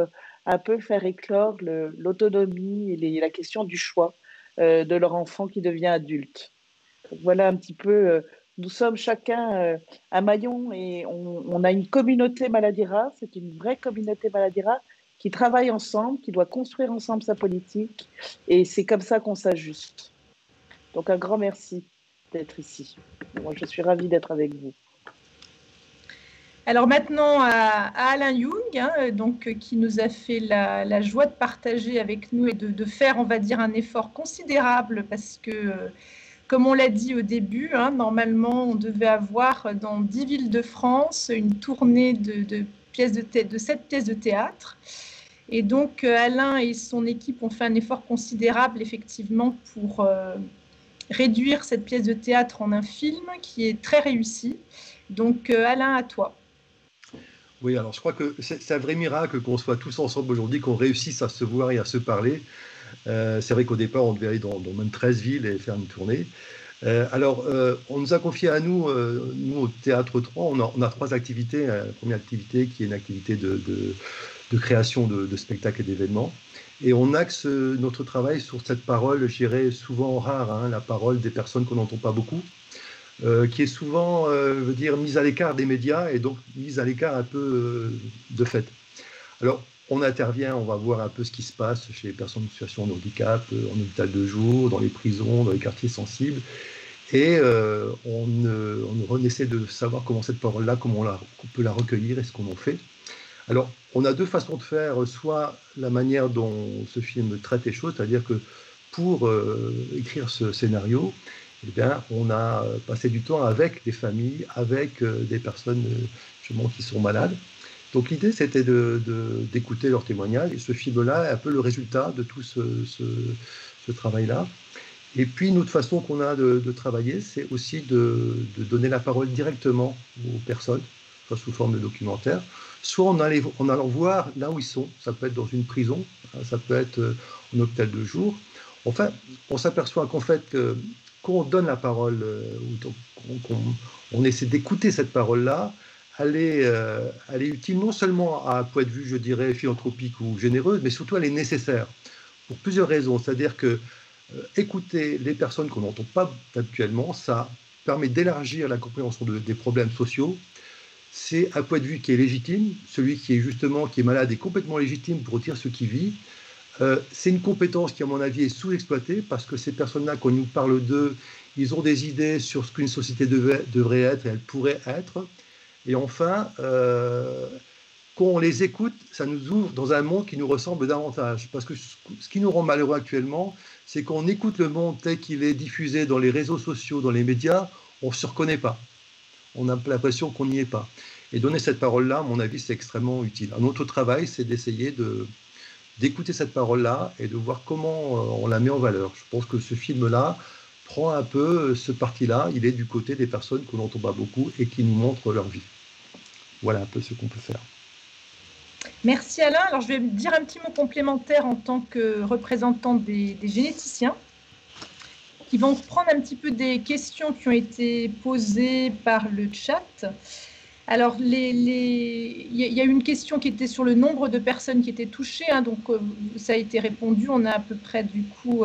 un peu faire éclore l'autonomie et la question du choix de leur enfant qui devient adulte. Donc voilà un petit peu... nous sommes chacun un maillon et on a une communauté maladies rares, c'est une vraie communauté maladies rares qui travaille ensemble, qui doit construire ensemble sa politique et c'est comme ça qu'on s'ajuste. Donc un grand merci d'être ici. Moi, je suis ravie d'être avec vous. Alors maintenant à Alain Young, donc, qui nous a fait la joie de partager avec nous et de faire, on va dire, un effort considérable parce que, comme on l'a dit au début, normalement, on devait avoir dans 10 villes de France une tournée de 7 pièces de théâtre. Et donc, Alain et son équipe ont fait un effort considérable, effectivement, pour réduire cette pièce de théâtre en un film qui est très réussi. Donc, Alain, à toi. Oui, alors je crois que c'est un vrai miracle qu'on soit tous ensemble aujourd'hui, qu'on réussisse à se voir et à se parler. C'est vrai qu'au départ, on devait aller dans même 13 villes et faire une tournée. On nous a confié à nous, nous au Théâtre 3, on a 3 activités. La première activité qui est une activité de création de spectacles et d'événements. Et on axe notre travail sur cette parole, je dirais souvent rare, hein, la parole des personnes qu'on n'entend pas beaucoup, qui est souvent veut dire, mise à l'écart des médias et donc mise à l'écart un peu de fait. Alors, on intervient, on va voir un peu ce qui se passe chez les personnes en situation de handicap, en hôpital de jour, dans les prisons, dans les quartiers sensibles. Et on essaie de savoir comment cette parole-là, comment on peut la recueillir et ce qu'on en fait. Alors, on a 2 façons de faire, soit la manière dont ce film traite les choses, c'est-à-dire que pour écrire ce scénario, eh bien, on a passé du temps avec des familles, avec des personnes justement qui sont malades. Donc l'idée, c'était d'écouter leurs témoignages, et ce film-là est un peu le résultat de tout ce travail-là. Et puis, une autre façon qu'on a de travailler, c'est aussi de donner la parole directement aux personnes, soit sous forme de documentaire, soit en allant voir là où ils sont. Ça peut être dans une prison, ça peut être en hôpital de jour. Enfin, on s'aperçoit qu'en fait, quand on donne la parole, on essaie d'écouter cette parole-là, elle est utile non seulement à un point de vue, je dirais, philanthropique ou généreuse, mais surtout elle est nécessaire pour plusieurs raisons. C'est-à-dire que écouter les personnes qu'on n'entend pas actuellement, ça permet d'élargir la compréhension des problèmes sociaux. C'est un point de vue qui est légitime. Celui qui est malade est complètement légitime pour dire ce qu'il vit. C'est une compétence qui, à mon avis, est sous-exploitée parce que ces personnes-là, quand on nous parle d'eux, ils ont des idées sur ce qu'une société devrait être et elle pourrait être. Et enfin, quand on les écoute, ça nous ouvre dans un monde qui nous ressemble davantage. Parce que ce qui nous rend malheureux actuellement, c'est qu'on écoute le monde tel qu'il est diffusé dans les réseaux sociaux, dans les médias, on ne se reconnaît pas. On a l'impression qu'on n'y est pas. Et donner cette parole-là, à mon avis, c'est extrêmement utile. Notre travail, c'est d'essayer d'écouter cette parole-là et de voir comment on la met en valeur. Je pense que ce film-là prend un peu ce parti-là. Il est du côté des personnes qu'on n'entend pas beaucoup et qui nous montrent leur vie. Voilà un peu ce qu'on peut faire. Merci Alain. Alors je vais dire un petit mot complémentaire en tant que représentant des généticiens qui vont reprendre un petit peu des questions qui ont été posées par le chat. Alors, il y a eu une question qui était sur le nombre de personnes qui étaient touchées, hein, donc ça a été répondu. On a à peu près, du coup,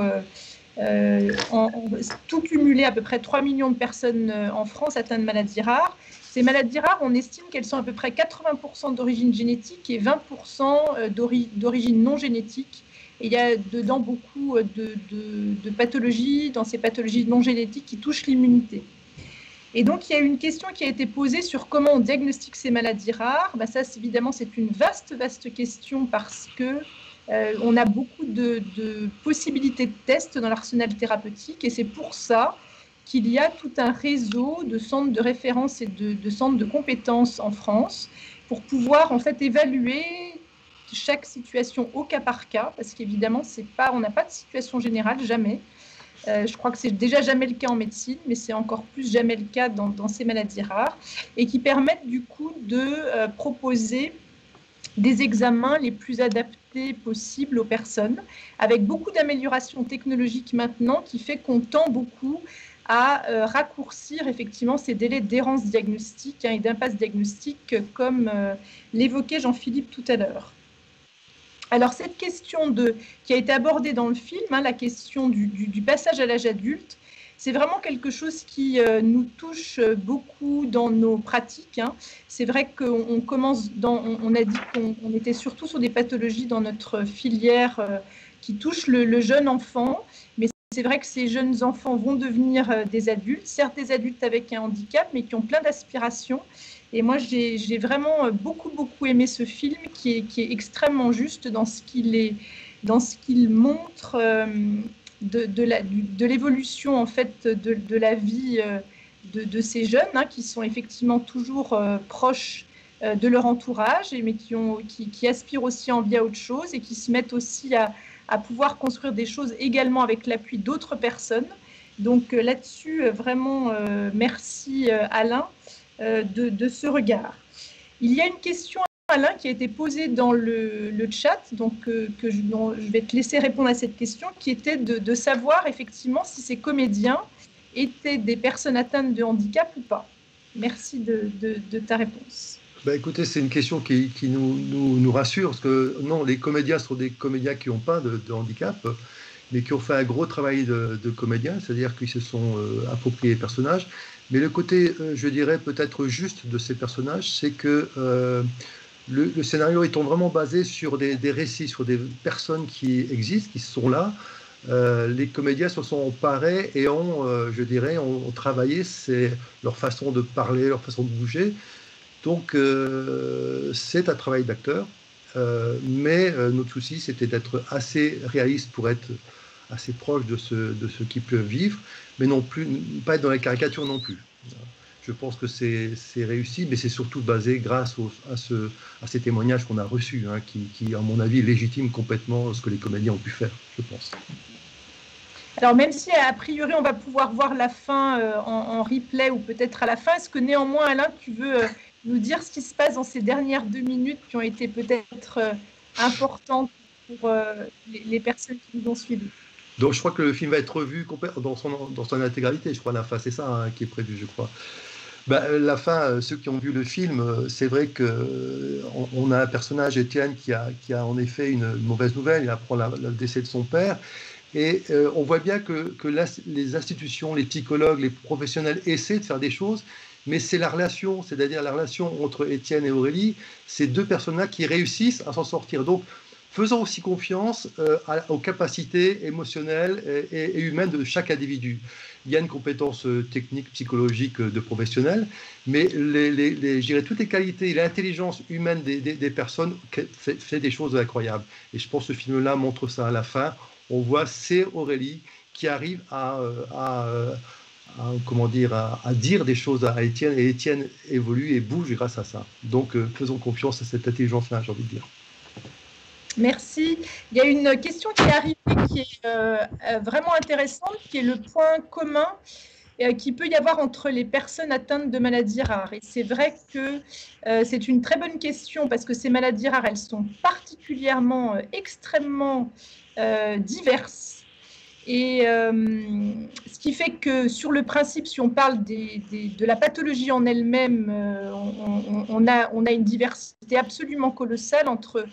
tout cumulé, à peu près 3 millions de personnes en France atteintes de maladies rares. Ces maladies rares, on estime qu'elles sont à peu près 80% d'origine génétique et 20% d'origine non génétique. Et il y a dedans beaucoup de pathologies, dans ces pathologies non génétiques qui touchent l'immunité. Et donc, il y a une question qui a été posée sur comment on diagnostique ces maladies rares. Ben ça, évidemment, c'est une vaste question parce que on a beaucoup de possibilités de tests dans l'arsenal thérapeutique et c'est pour ça qu'il y a tout un réseau de centres de référence et de centres de compétences en France pour pouvoir en fait évaluer chaque situation au cas par cas, parce qu'évidemment, on n'a pas de situation générale, jamais. Je crois que c'est déjà jamais le cas en médecine, mais c'est encore plus jamais le cas dans ces maladies rares, et qui permettent du coup de proposer des examens les plus adaptés possibles aux personnes, avec beaucoup d'améliorations technologiques maintenant, qui fait qu'on tend beaucoup à raccourcir effectivement ces délais d'errance diagnostique et d'impasse diagnostique, comme l'évoquait Jean-Philippe tout à l'heure. Alors, cette question qui a été abordée dans le film, la question du passage à l'âge adulte, c'est vraiment quelque chose qui nous touche beaucoup dans nos pratiques. C'est vrai qu'on commence on a dit qu'on était surtout sur des pathologies dans notre filière qui touchent le jeune enfant, mais c'est vrai que ces jeunes enfants vont devenir des adultes, certes des adultes avec un handicap, mais qui ont plein d'aspirations. Et moi, j'ai vraiment beaucoup aimé ce film qui est extrêmement juste dans ce qu'il montre de l'évolution en fait de la vie de ces jeunes qui sont effectivement toujours proches de leur entourage, mais qui aspirent aussi en vie à autre chose et qui se mettent aussi à pouvoir construire des choses également avec l'appui d'autres personnes. Donc là-dessus, vraiment, merci Alain de ce regard. Il y a une question, Alain, qui a été posée dans le chat, donc dont je vais te laisser répondre à cette question, qui était de savoir effectivement si ces comédiens étaient des personnes atteintes de handicap ou pas. Merci de ta réponse. Bah, écoutez, c'est une question qui nous rassure, parce que non, les comédiens sont des comédiens qui n'ont pas de handicap, mais qui ont fait un gros travail de comédien, c'est-à-dire qu'ils se sont appropriés les personnages. Mais le côté, je dirais, peut-être juste de ces personnages, c'est que le scénario étant vraiment basé sur des récits, sur des personnes qui existent, qui sont là, les comédiens se sont emparés et je dirais, ont travaillé leur façon de parler, leur façon de bouger. Donc, c'est un travail d'acteur, mais notre souci, c'était d'être assez réaliste pour être assez proche de ce qu'ils peuvent vivre, mais non plus, pas être dans la caricature non plus. Je pense que c'est réussi, mais c'est surtout basé grâce à ces témoignages qu'on a reçus, hein, qui, à mon avis, légitiment complètement ce que les comédiens ont pu faire, je pense. Alors, même si, a priori, on va pouvoir voir la fin en replay ou peut-être à la fin, est-ce que néanmoins, Alain, tu veux nous dire ce qui se passe dans ces dernières 2 minutes qui ont été peut-être importantes pour les personnes qui nous ont suivis? Donc, je crois que le film va être revu dans son intégralité. Je crois la fin, c'est ça, hein, qui est prévu, je crois. La fin, ceux qui ont vu le film, c'est vrai qu'on a un personnage, Étienne, qui a en effet une mauvaise nouvelle. Il apprend le décès de son père. Et on voit bien que les institutions, les psychologues, les professionnels essaient de faire des choses, mais c'est la relation, c'est-à-dire la relation entre Étienne et Aurélie, ces deux personnes-là qui réussissent à s'en sortir. Donc, faisons aussi confiance aux capacités émotionnelles et humaines de chaque individu. Il y a une compétence technique, psychologique de professionnels, mais je dirais, toutes les qualités et l'intelligence humaine des personnes fait des choses incroyables. Et je pense que ce film-là montre ça à la fin. On voit, c'est Aurélie qui arrive à dire des choses à Étienne, et Étienne évolue et bouge grâce à ça. Donc, faisons confiance à cette intelligence-là, j'ai envie de dire. Merci. Il y a une question qui est arrivée qui est vraiment intéressante, qui est le point commun qu'il peut y avoir entre les personnes atteintes de maladies rares. Et c'est vrai que c'est une très bonne question parce que ces maladies rares, elles sont particulièrement extrêmement diverses. Et ce qui fait que sur le principe, si on parle de la pathologie en elle-même, on a une diversité absolument colossale entre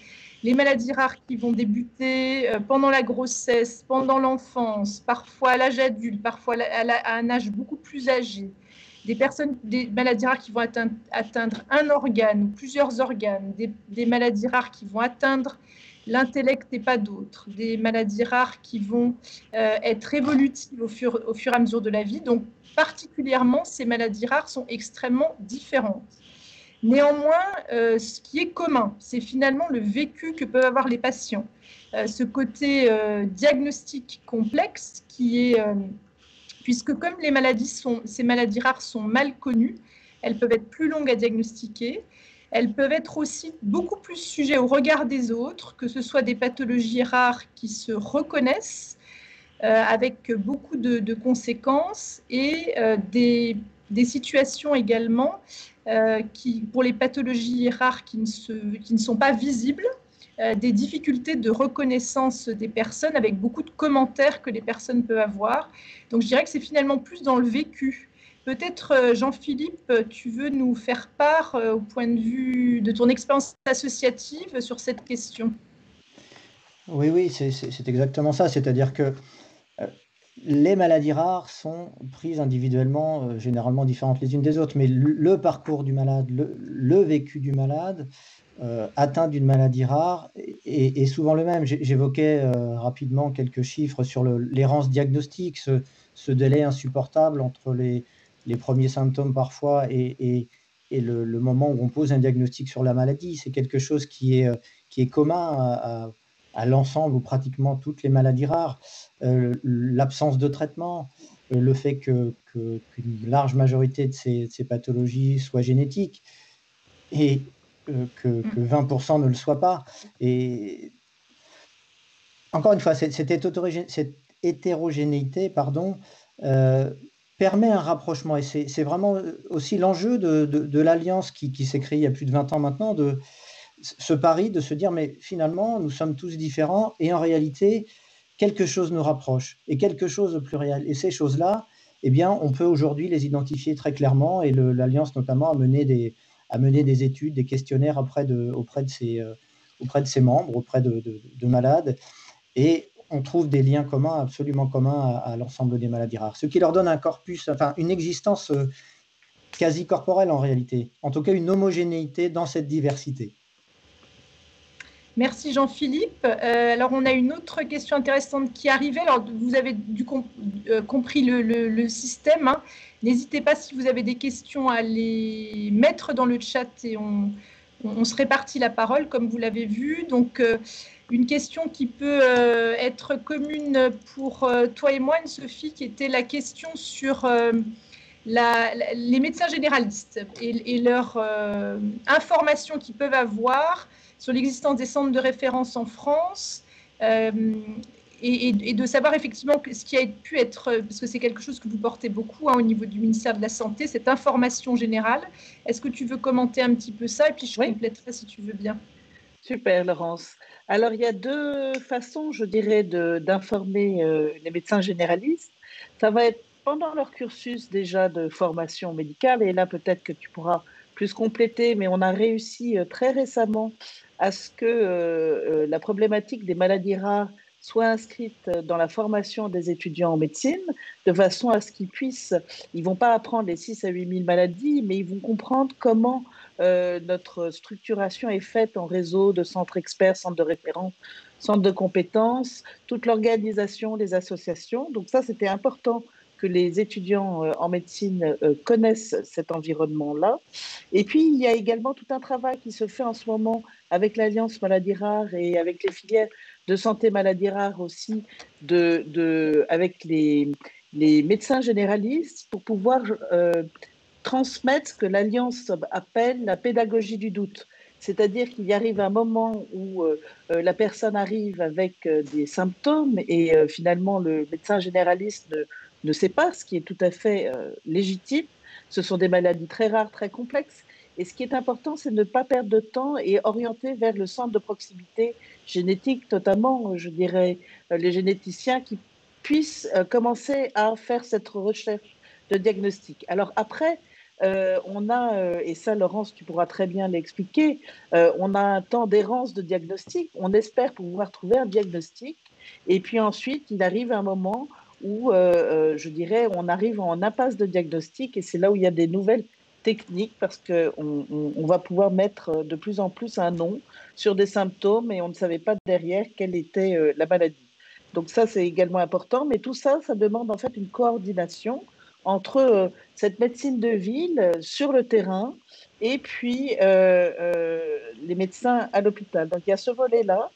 les maladies rares qui vont débuter pendant la grossesse, pendant l'enfance, parfois à l'âge adulte, parfois à un âge beaucoup plus âgé. Des maladies rares qui vont atteindre un organe ou plusieurs organes, des maladies rares qui vont atteindre l'intellect et pas d'autres, des maladies rares qui vont être évolutives au fur et à mesure de la vie. Donc, particulièrement, ces maladies rares sont extrêmement différentes. Néanmoins, ce qui est commun, c'est finalement le vécu que peuvent avoir les patients. Ce côté diagnostic complexe qui est, puisque comme ces maladies rares sont mal connues, elles peuvent être plus longues à diagnostiquer, elles peuvent être aussi beaucoup plus sujettes au regard des autres, que ce soit des pathologies rares qui se reconnaissent avec beaucoup de conséquences et des situations également pour les pathologies rares qui ne sont pas visibles, des difficultés de reconnaissance des personnes avec beaucoup de commentaires que les personnes peuvent avoir. Donc je dirais que c'est finalement plus dans le vécu. Peut-être, Jean-Philippe, tu veux nous faire part au point de vue de ton expérience associative sur cette question? Oui, c'est exactement ça. C'est-à-dire que les maladies rares sont prises individuellement, généralement différentes les unes des autres, mais le parcours du malade, le vécu du malade atteint d'une maladie rare est souvent le même. J'évoquais rapidement quelques chiffres sur l'errance diagnostique, ce délai insupportable entre les premiers symptômes parfois et le moment où on pose un diagnostic sur la maladie. C'est quelque chose qui est commun à l'ensemble ou pratiquement toutes les maladies rares. L'absence de traitement, le fait qu'une large majorité de ces pathologies soient génétiques et que 20% ne le soient pas. Et encore une fois, cette hétérogénéité permet un rapprochement. Et c'est vraiment aussi l'enjeu de l'alliance qui s'est créée il y a plus de 20 ans maintenant, de ce pari de se dire, mais finalement, nous sommes tous différents et en réalité, quelque chose nous rapproche et quelque chose de plus réel. Et ces choses-là, eh bien, on peut aujourd'hui les identifier très clairement et l'Alliance notamment a mené des études, des questionnaires auprès de ses membres, auprès de malades, et on trouve des liens communs, absolument communs à l'ensemble des maladies rares, ce qui leur donne un corpus, enfin une existence quasi corporelle en réalité, en tout cas une homogénéité dans cette diversité. Merci Jean-Philippe. Alors on a une autre question intéressante qui arrivait. Alors vous avez compris le système. Hein. N'hésitez pas si vous avez des questions à les mettre dans le chat et on se répartit la parole comme vous l'avez vu. Donc une question qui peut être commune pour toi et moi, Anne-Sophie, qui était la question sur les médecins généralistes et leurs informations qu'ils peuvent avoir sur l'existence des centres de référence en France et de savoir effectivement ce qui a pu être, parce que c'est quelque chose que vous portez beaucoup au niveau du ministère de la Santé, cette information générale. Est-ce que tu veux commenter un petit peu ça et puis je compléterai si tu veux bien. Super, Laurence. Alors, il y a deux façons, je dirais, d'informer les médecins généralistes. Ça va être pendant leur cursus déjà de formation médicale, et là, peut-être que tu pourras plus compléter, mais on a réussi très récemment à ce que la problématique des maladies rares soit inscrite dans la formation des étudiants en médecine, de façon à ce qu'ils puissent, ils ne vont pas apprendre les 6 à 8 000 maladies, mais ils vont comprendre comment notre structuration est faite en réseau de centres experts, centres de référence, centres de compétences, toute l'organisation des associations. Donc ça, c'était important que les étudiants en médecine connaissent cet environnement-là. Et puis, il y a également tout un travail qui se fait en ce moment avec l'Alliance Maladies Rares et avec les filières de santé maladies rares aussi, avec les médecins généralistes pour pouvoir transmettre ce que l'Alliance appelle la pédagogie du doute. C'est-à-dire qu'il y arrive un moment où la personne arrive avec des symptômes et finalement le médecin généraliste ne sait pas, ce qui est tout à fait légitime. Ce sont des maladies très rares, très complexes. Et ce qui est important, c'est de ne pas perdre de temps et orienter vers le centre de proximité génétique, notamment, je dirais, les généticiens qui puissent commencer à faire cette recherche de diagnostic. Alors après, on a, et ça Laurence, tu pourras très bien l'expliquer, on a un temps d'errance de diagnostic, on espère pouvoir trouver un diagnostic, et puis ensuite, il arrive un moment où, je dirais, on arrive en impasse de diagnostic, et c'est là où il y a des nouvelles techniques, parce qu'on va pouvoir mettre de plus en plus un nom sur des symptômes, et on ne savait pas derrière quelle était la maladie. Donc ça, c'est également important, mais tout ça, ça demande en fait une coordination entre cette médecine de ville sur le terrain et puis les médecins à l'hôpital. Donc il y a ce volet-là.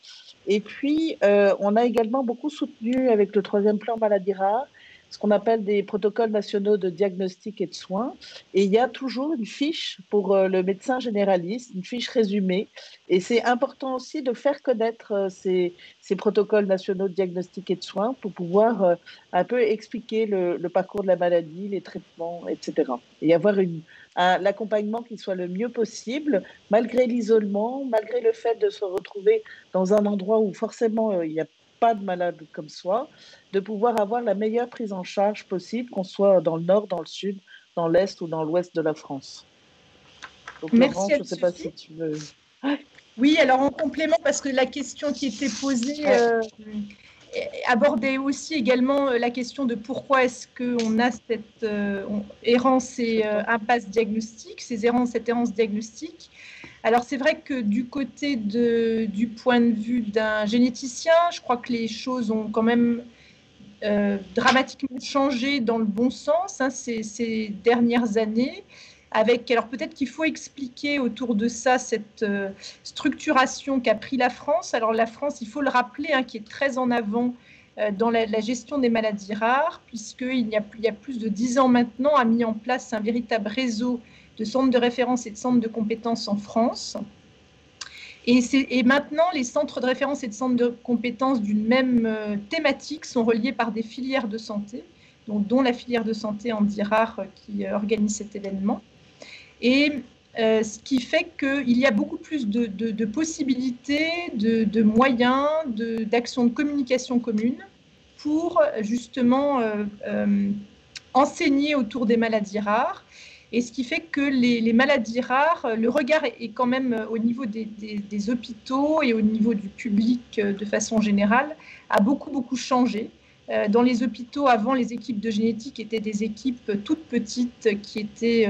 Et puis, on a également beaucoup soutenu avec le 3e plan maladies rares ce qu'on appelle des protocoles nationaux de diagnostic et de soins. Et il y a toujours une fiche pour le médecin généraliste, une fiche résumée. Et c'est important aussi de faire connaître ces protocoles nationaux de diagnostic et de soins pour pouvoir un peu expliquer le parcours de la maladie, les traitements, etc. Et avoir l'accompagnement qui soit le mieux possible, malgré l'isolement, malgré le fait de se retrouver dans un endroit où forcément il n'y a pas de malade comme soi, de pouvoir avoir la meilleure prise en charge possible, qu'on soit dans le nord, dans le sud, dans l'est ou dans l'ouest de la France. Donc, merci Laurence, je ne sais pas si tu veux... Oui, alors en complément, parce que la question qui était posée abordait aussi également la question de pourquoi est-ce qu'on a cette errance et impasse diagnostique, cette errance diagnostique. Alors c'est vrai que du côté du point de vue d'un généticien, je crois que les choses ont quand même dramatiquement changé dans le bon sens ces dernières années. Alors peut-être qu'il faut expliquer autour de ça cette structuration qu'a pris la France. Alors la France, il faut le rappeler, qui est très en avant dans la gestion des maladies rares, puisqu'il y a plus de 10 ans maintenant, a mis en place un véritable réseau de centres de référence et de centres de compétences en France. Et maintenant, les centres de référence et de centres de compétences d'une même thématique sont reliés par des filières de santé dont la filière de santé Handy Rare qui organise cet événement. Et ce qui fait qu'il y a beaucoup plus de possibilités, de moyens, d'actions de communication communes pour justement enseigner autour des maladies rares. Et ce qui fait que les maladies rares, le regard est quand même au niveau des hôpitaux et au niveau du public de façon générale, a beaucoup changé. Dans les hôpitaux, avant, les équipes de génétique étaient des équipes toutes petites qui étaient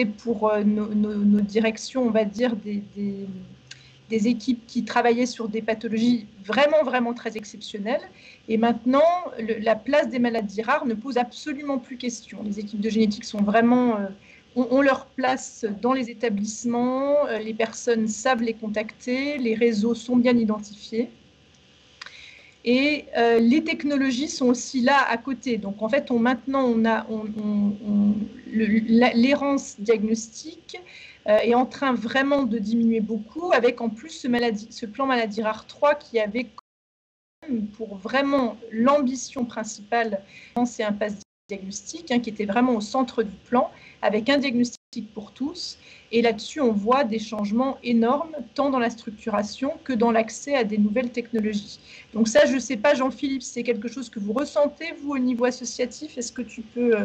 pour nos directions, on va dire, des équipes qui travaillaient sur des pathologies vraiment très exceptionnelles. Et maintenant, la place des maladies rares ne pose absolument plus question. Les équipes de génétique sont vraiment, ont leur place dans les établissements, les personnes savent les contacter, les réseaux sont bien identifiés. Et les technologies sont aussi là à côté. Donc en fait, l'errance diagnostique est en train vraiment de diminuer beaucoup, avec en plus ce plan maladie rare 3 qui avait pour vraiment l'ambition principale, c'est un pass diagnostic qui était vraiment au centre du plan, avec un diagnostic pour tous. Et là-dessus, on voit des changements énormes, tant dans la structuration que dans l'accès à des nouvelles technologies. Donc ça, je ne sais pas, Jean-Philippe, c'est quelque chose que vous ressentez, vous, au niveau associatif. Est-ce que tu peux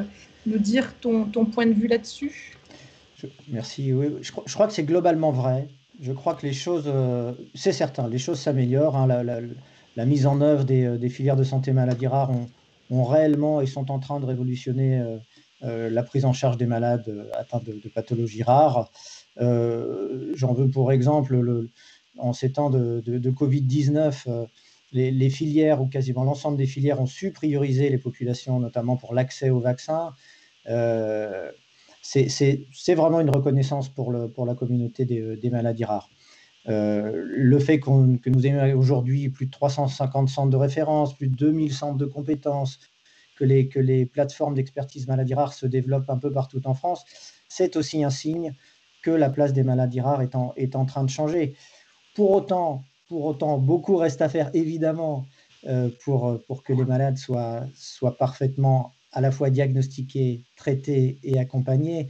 nous dire ton point de vue là-dessus ? Merci. Oui, je crois que c'est globalement vrai. Je crois que les choses, c'est certain, les choses s'améliorent. Hein. La mise en œuvre des filières de santé maladies rares ont réellement et sont en train de révolutionner la prise en charge des malades atteints de pathologies rares. J'en veux pour exemple, en ces temps de Covid-19, les filières, ou quasiment l'ensemble des filières, ont su prioriser les populations, notamment pour l'accès aux vaccins. C'est vraiment une reconnaissance pour la communauté des maladies rares. Le fait que nous ayons aujourd'hui plus de 350 centres de référence, plus de 2000 centres de compétences, que les plateformes d'expertise maladies rares se développent un peu partout en France, c'est aussi un signe que la place des maladies rares est en train de changer. Pour autant, beaucoup reste à faire, évidemment, pour que les malades soient parfaitement à la fois diagnostiqués, traités et accompagnés.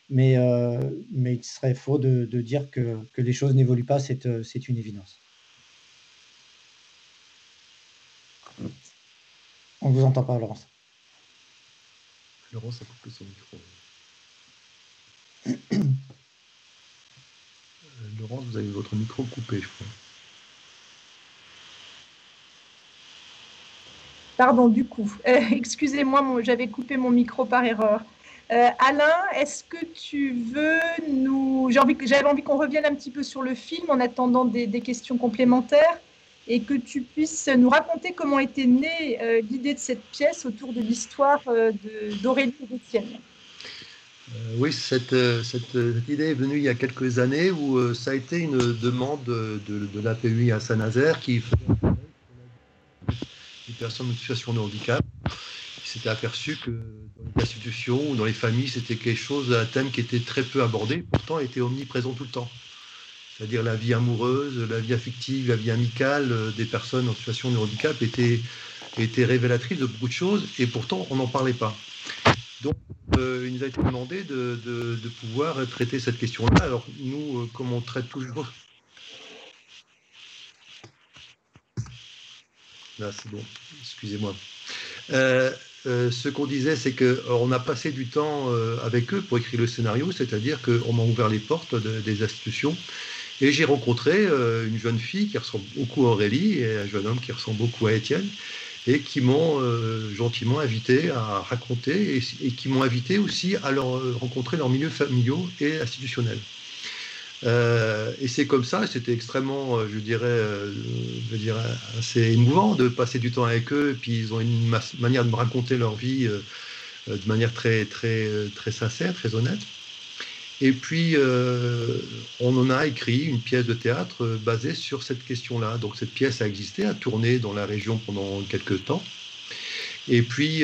Mais il serait faux de dire que les choses n'évoluent pas, c'est une évidence. On ne vous entend pas, Laurence. Laurence a coupé son micro. Laurence, vous avez votre micro coupé, je crois. Pardon, du coup. Excusez-moi, j'avais coupé mon micro par erreur. Alain, est-ce que tu veux nous... J'avais envie qu'on revienne un petit peu sur le film en attendant des questions complémentaires et que tu puisses nous raconter comment était née l'idée de cette pièce autour de l'histoire d'Aurélie et d'Étienne. Oui, cette idée est venue il y a quelques années où ça a été une demande de l'APUI à Saint-Nazaire qui faisait une personne en situation de handicap. Il s'était aperçu que dans les institutions ou dans les familles, c'était quelque chose, un thème qui était très peu abordé, pourtant était omniprésent tout le temps. C'est-à-dire la vie amoureuse, la vie affective, la vie amicale des personnes en situation de handicap était révélatrice de beaucoup de choses et pourtant on n'en parlait pas. Donc il nous a été demandé de pouvoir traiter cette question-là. Alors nous, comme on traite toujours... Là c'est bon, excusez-moi. Ce qu'on disait, c'est qu'on a passé du temps avec eux pour écrire le scénario, c'est-à-dire qu'on m'a ouvert les portes des institutions et j'ai rencontré une jeune fille qui ressemble beaucoup à Aurélie et un jeune homme qui ressemble beaucoup à Étienne et qui m'ont gentiment invité à raconter et qui m'ont invité aussi à rencontrer leurs milieux familiaux et institutionnels. Et c'est comme ça, c'était extrêmement, je dirais, assez émouvant de passer du temps avec eux. Et puis ils ont une manière de me raconter leur vie de manière très sincère, très honnête. Et puis on en a écrit une pièce de théâtre basée sur cette question-là. Donc cette pièce a existé, a tourné dans la région pendant quelques temps. Et puis,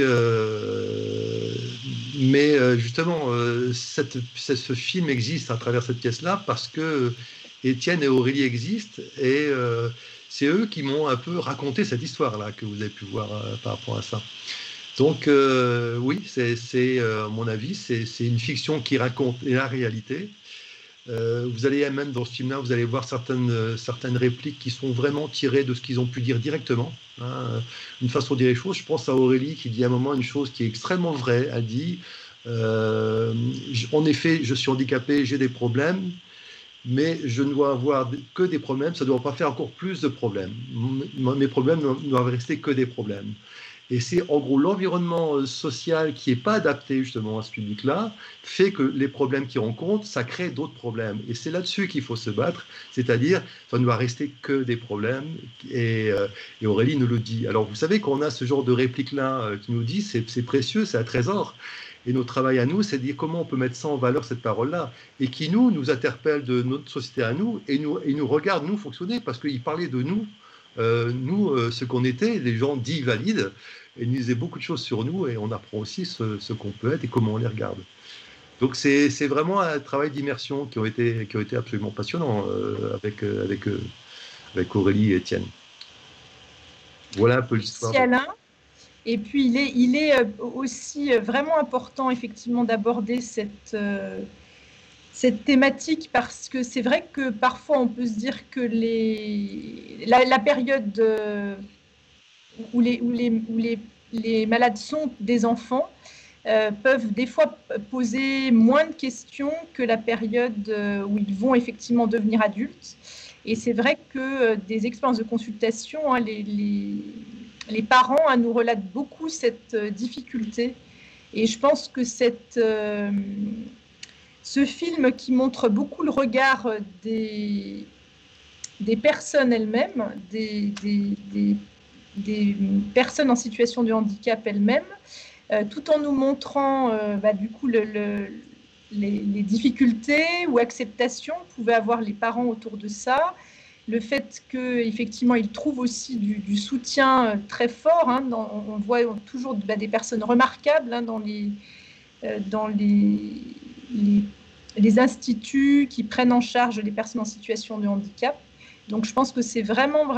justement, ce film existe à travers cette pièce-là parce que Étienne et Aurélie existent et c'est eux qui m'ont un peu raconté cette histoire-là que vous avez pu voir par rapport à ça. Donc oui, à mon avis, c'est une fiction qui raconte la réalité. Vous allez même dans ce film-là, vous allez voir certaines répliques qui sont vraiment tirées de ce qu'ils ont pu dire directement. Hein, une façon de dire les choses. Je pense à Aurélie qui dit à un moment une chose qui est extrêmement vraie. Elle dit en effet, je suis handicapée, j'ai des problèmes, mais je ne dois avoir que des problèmes. Ça ne doit pas faire encore plus de problèmes. Mes problèmes ne doivent rester que des problèmes. Et c'est en gros l'environnement social qui n'est pas adapté justement à ce public-là, fait que les problèmes qu'ils rencontrent, ça crée d'autres problèmes. Et c'est là-dessus qu'il faut se battre, c'est-à-dire ça ne doit rester que des problèmes. Et Aurélie nous le dit. Alors vous savez qu'on a ce genre de réplique-là qui nous dit, c'est précieux, c'est un trésor. Et notre travail à nous, c'est de dire comment on peut mettre ça en valeur, cette parole-là, et qui nous interpelle de notre société à nous, et nous regarde, nous, fonctionner, parce qu'il parlait de nous. Ce qu'on était, les gens dits valides, et ils nous disaient beaucoup de choses sur nous, et on apprend aussi ce qu'on peut être et comment on les regarde. Donc c'est vraiment un travail d'immersion qui ont été absolument passionnant avec Aurélie et Étienne. Voilà un peu l'histoire. Merci Alain. Et puis il est aussi vraiment important effectivement d'aborder cette thématique, parce que c'est vrai que parfois on peut se dire que la période où les malades sont des enfants peuvent des fois poser moins de questions que la période où ils vont effectivement devenir adultes. Et c'est vrai que des expériences de consultation, hein, les parents nous relatent beaucoup cette difficulté. Et je pense que ce film qui montre beaucoup le regard des personnes elles-mêmes, des personnes en situation de handicap elles-mêmes, tout en nous montrant du coup les difficultés ou acceptations pouvaient avoir les parents autour de ça, le fait qu'effectivement ils trouvent aussi du soutien très fort. Hein, on voit toujours des personnes remarquables hein, dans les instituts qui prennent en charge les personnes en situation de handicap. Donc je pense que c'est vraiment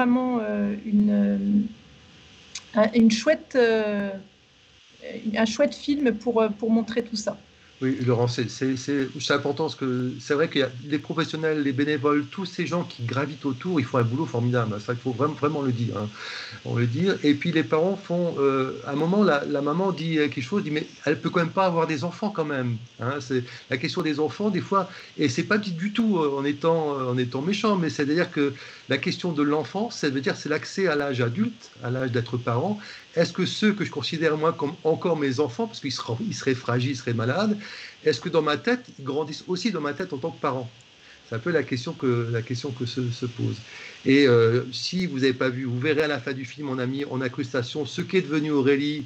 un chouette film pour montrer tout ça. Oui, Laurent, c'est important parce que c'est vrai qu'il y a les professionnels, les bénévoles, tous ces gens qui gravitent autour, ils font un boulot formidable. Ça, il faut vraiment le dire. Hein. On le dit. Et puis les parents font. À un moment, la maman dit quelque chose, dit mais elle peut quand même pas avoir des enfants quand même. Hein. C'est la question des enfants des fois, et c'est pas dit du tout en étant méchant, mais c'est-à-dire que la question de l'enfant, ça veut dire c'est l'accès à l'âge adulte, à l'âge d'être parent. Est-ce que ceux que je considère moi comme encore mes enfants, parce qu'ils seraient fragiles, ils seraient malades, est-ce que dans ma tête, ils grandissent aussi dans ma tête en tant que parent? C'est un peu la question que se pose. Et si vous n'avez pas vu, vous verrez à la fin du film, on a mis en incrustation ce qu'est devenu Aurélie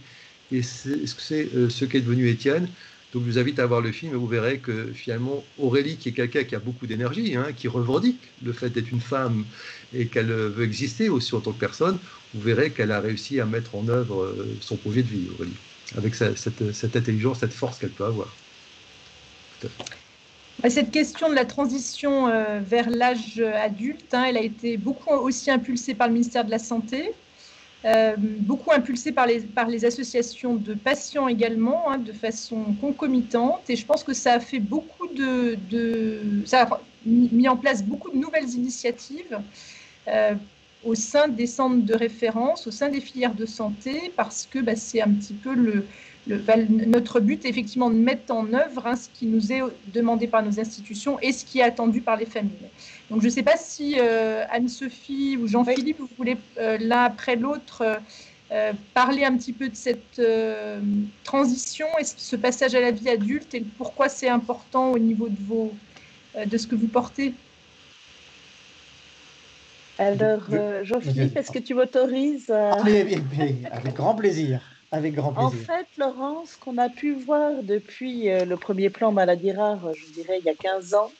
et ce qu'est devenu Étienne. Donc je vous invite à voir le film et vous verrez que finalement Aurélie, qui est quelqu'un qui a beaucoup d'énergie, hein, qui revendique le fait d'être une femme et qu'elle veut exister aussi en tant que personne, vous verrez qu'elle a réussi à mettre en œuvre son projet de vie, Aurélie, avec cette intelligence, cette force qu'elle peut avoir. Cette question de la transition vers l'âge adulte, hein, elle a été beaucoup aussi impulsée par le ministère de la Santé. Beaucoup impulsé par les associations de patients également, hein, de façon concomitante, et je pense que ça a fait ça a mis en place beaucoup de nouvelles initiatives au sein des centres de référence, au sein des filières de santé, parce que c'est un petit peu notre but, effectivement, de mettre en œuvre hein, ce qui nous est demandé par nos institutions et ce qui est attendu par les familles. Donc, je ne sais pas si Anne-Sophie ou Jean-Philippe, vous voulez l'un après l'autre parler un petit peu de cette transition et ce passage à la vie adulte et pourquoi c'est important au niveau de ce que vous portez. Alors, Jean-Philippe, est-ce que tu m'autorises Avec grand plaisir. Avec grand plaisir. En fait, Laurent, ce qu'on a pu voir depuis le premier plan Maladie rare, je dirais il y a 15 ans,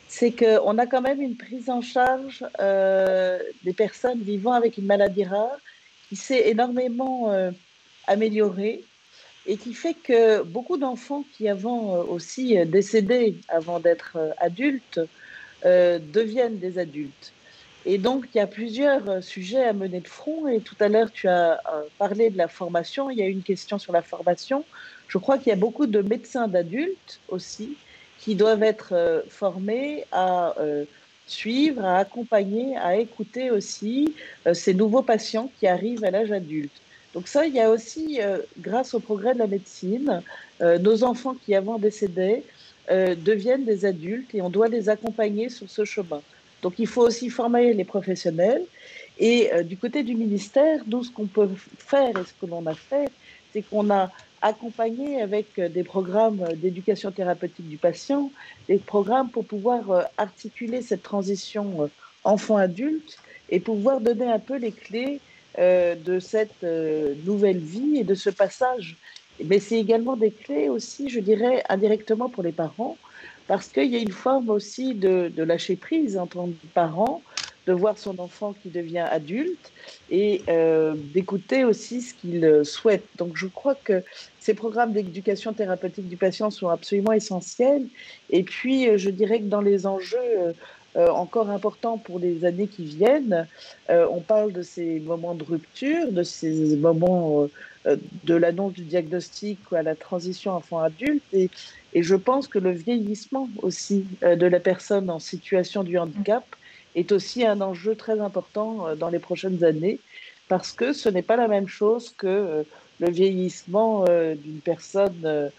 c'est qu'on a quand même une prise en charge des personnes vivant avec une maladie rare qui s'est énormément améliorée et qui fait que beaucoup d'enfants qui avant aussi décédés avant d'être adultes deviennent des adultes. Et donc, il y a plusieurs sujets à mener de front. Et tout à l'heure, tu as parlé de la formation. Il y a une question sur la formation. Je crois qu'il y a beaucoup de médecins d'adultes aussi qui doivent être formés à suivre, à accompagner, à écouter aussi ces nouveaux patients qui arrivent à l'âge adulte. Donc ça, il y a aussi, grâce au progrès de la médecine, nos enfants qui avant décédaient deviennent des adultes et on doit les accompagner sur ce chemin. Donc il faut aussi former les professionnels. Et du côté du ministère, nous, ce qu'on peut faire et ce que l'on a fait, c'est qu'on a accompagné avec des programmes d'éducation thérapeutique du patient, des programmes pour pouvoir articuler cette transition enfant-adulte et pouvoir donner un peu les clés de cette nouvelle vie et de ce passage. Mais c'est également des clés aussi, je dirais, indirectement pour les parents, parce qu'il y a une forme aussi de lâcher prise en tant que parent, de voir son enfant qui devient adulte et d'écouter aussi ce qu'il souhaite. Donc je crois que ces programmes d'éducation thérapeutique du patient sont absolument essentiels. Et puis je dirais que dans les enjeux encore importants pour les années qui viennent, on parle de ces moments de rupture, de ces moments de l'annonce du diagnostic à la transition enfant-adulte. Et je pense que le vieillissement aussi de la personne en situation de handicap est aussi un enjeu très important dans les prochaines années, parce que ce n'est pas la même chose que le vieillissement d'une personne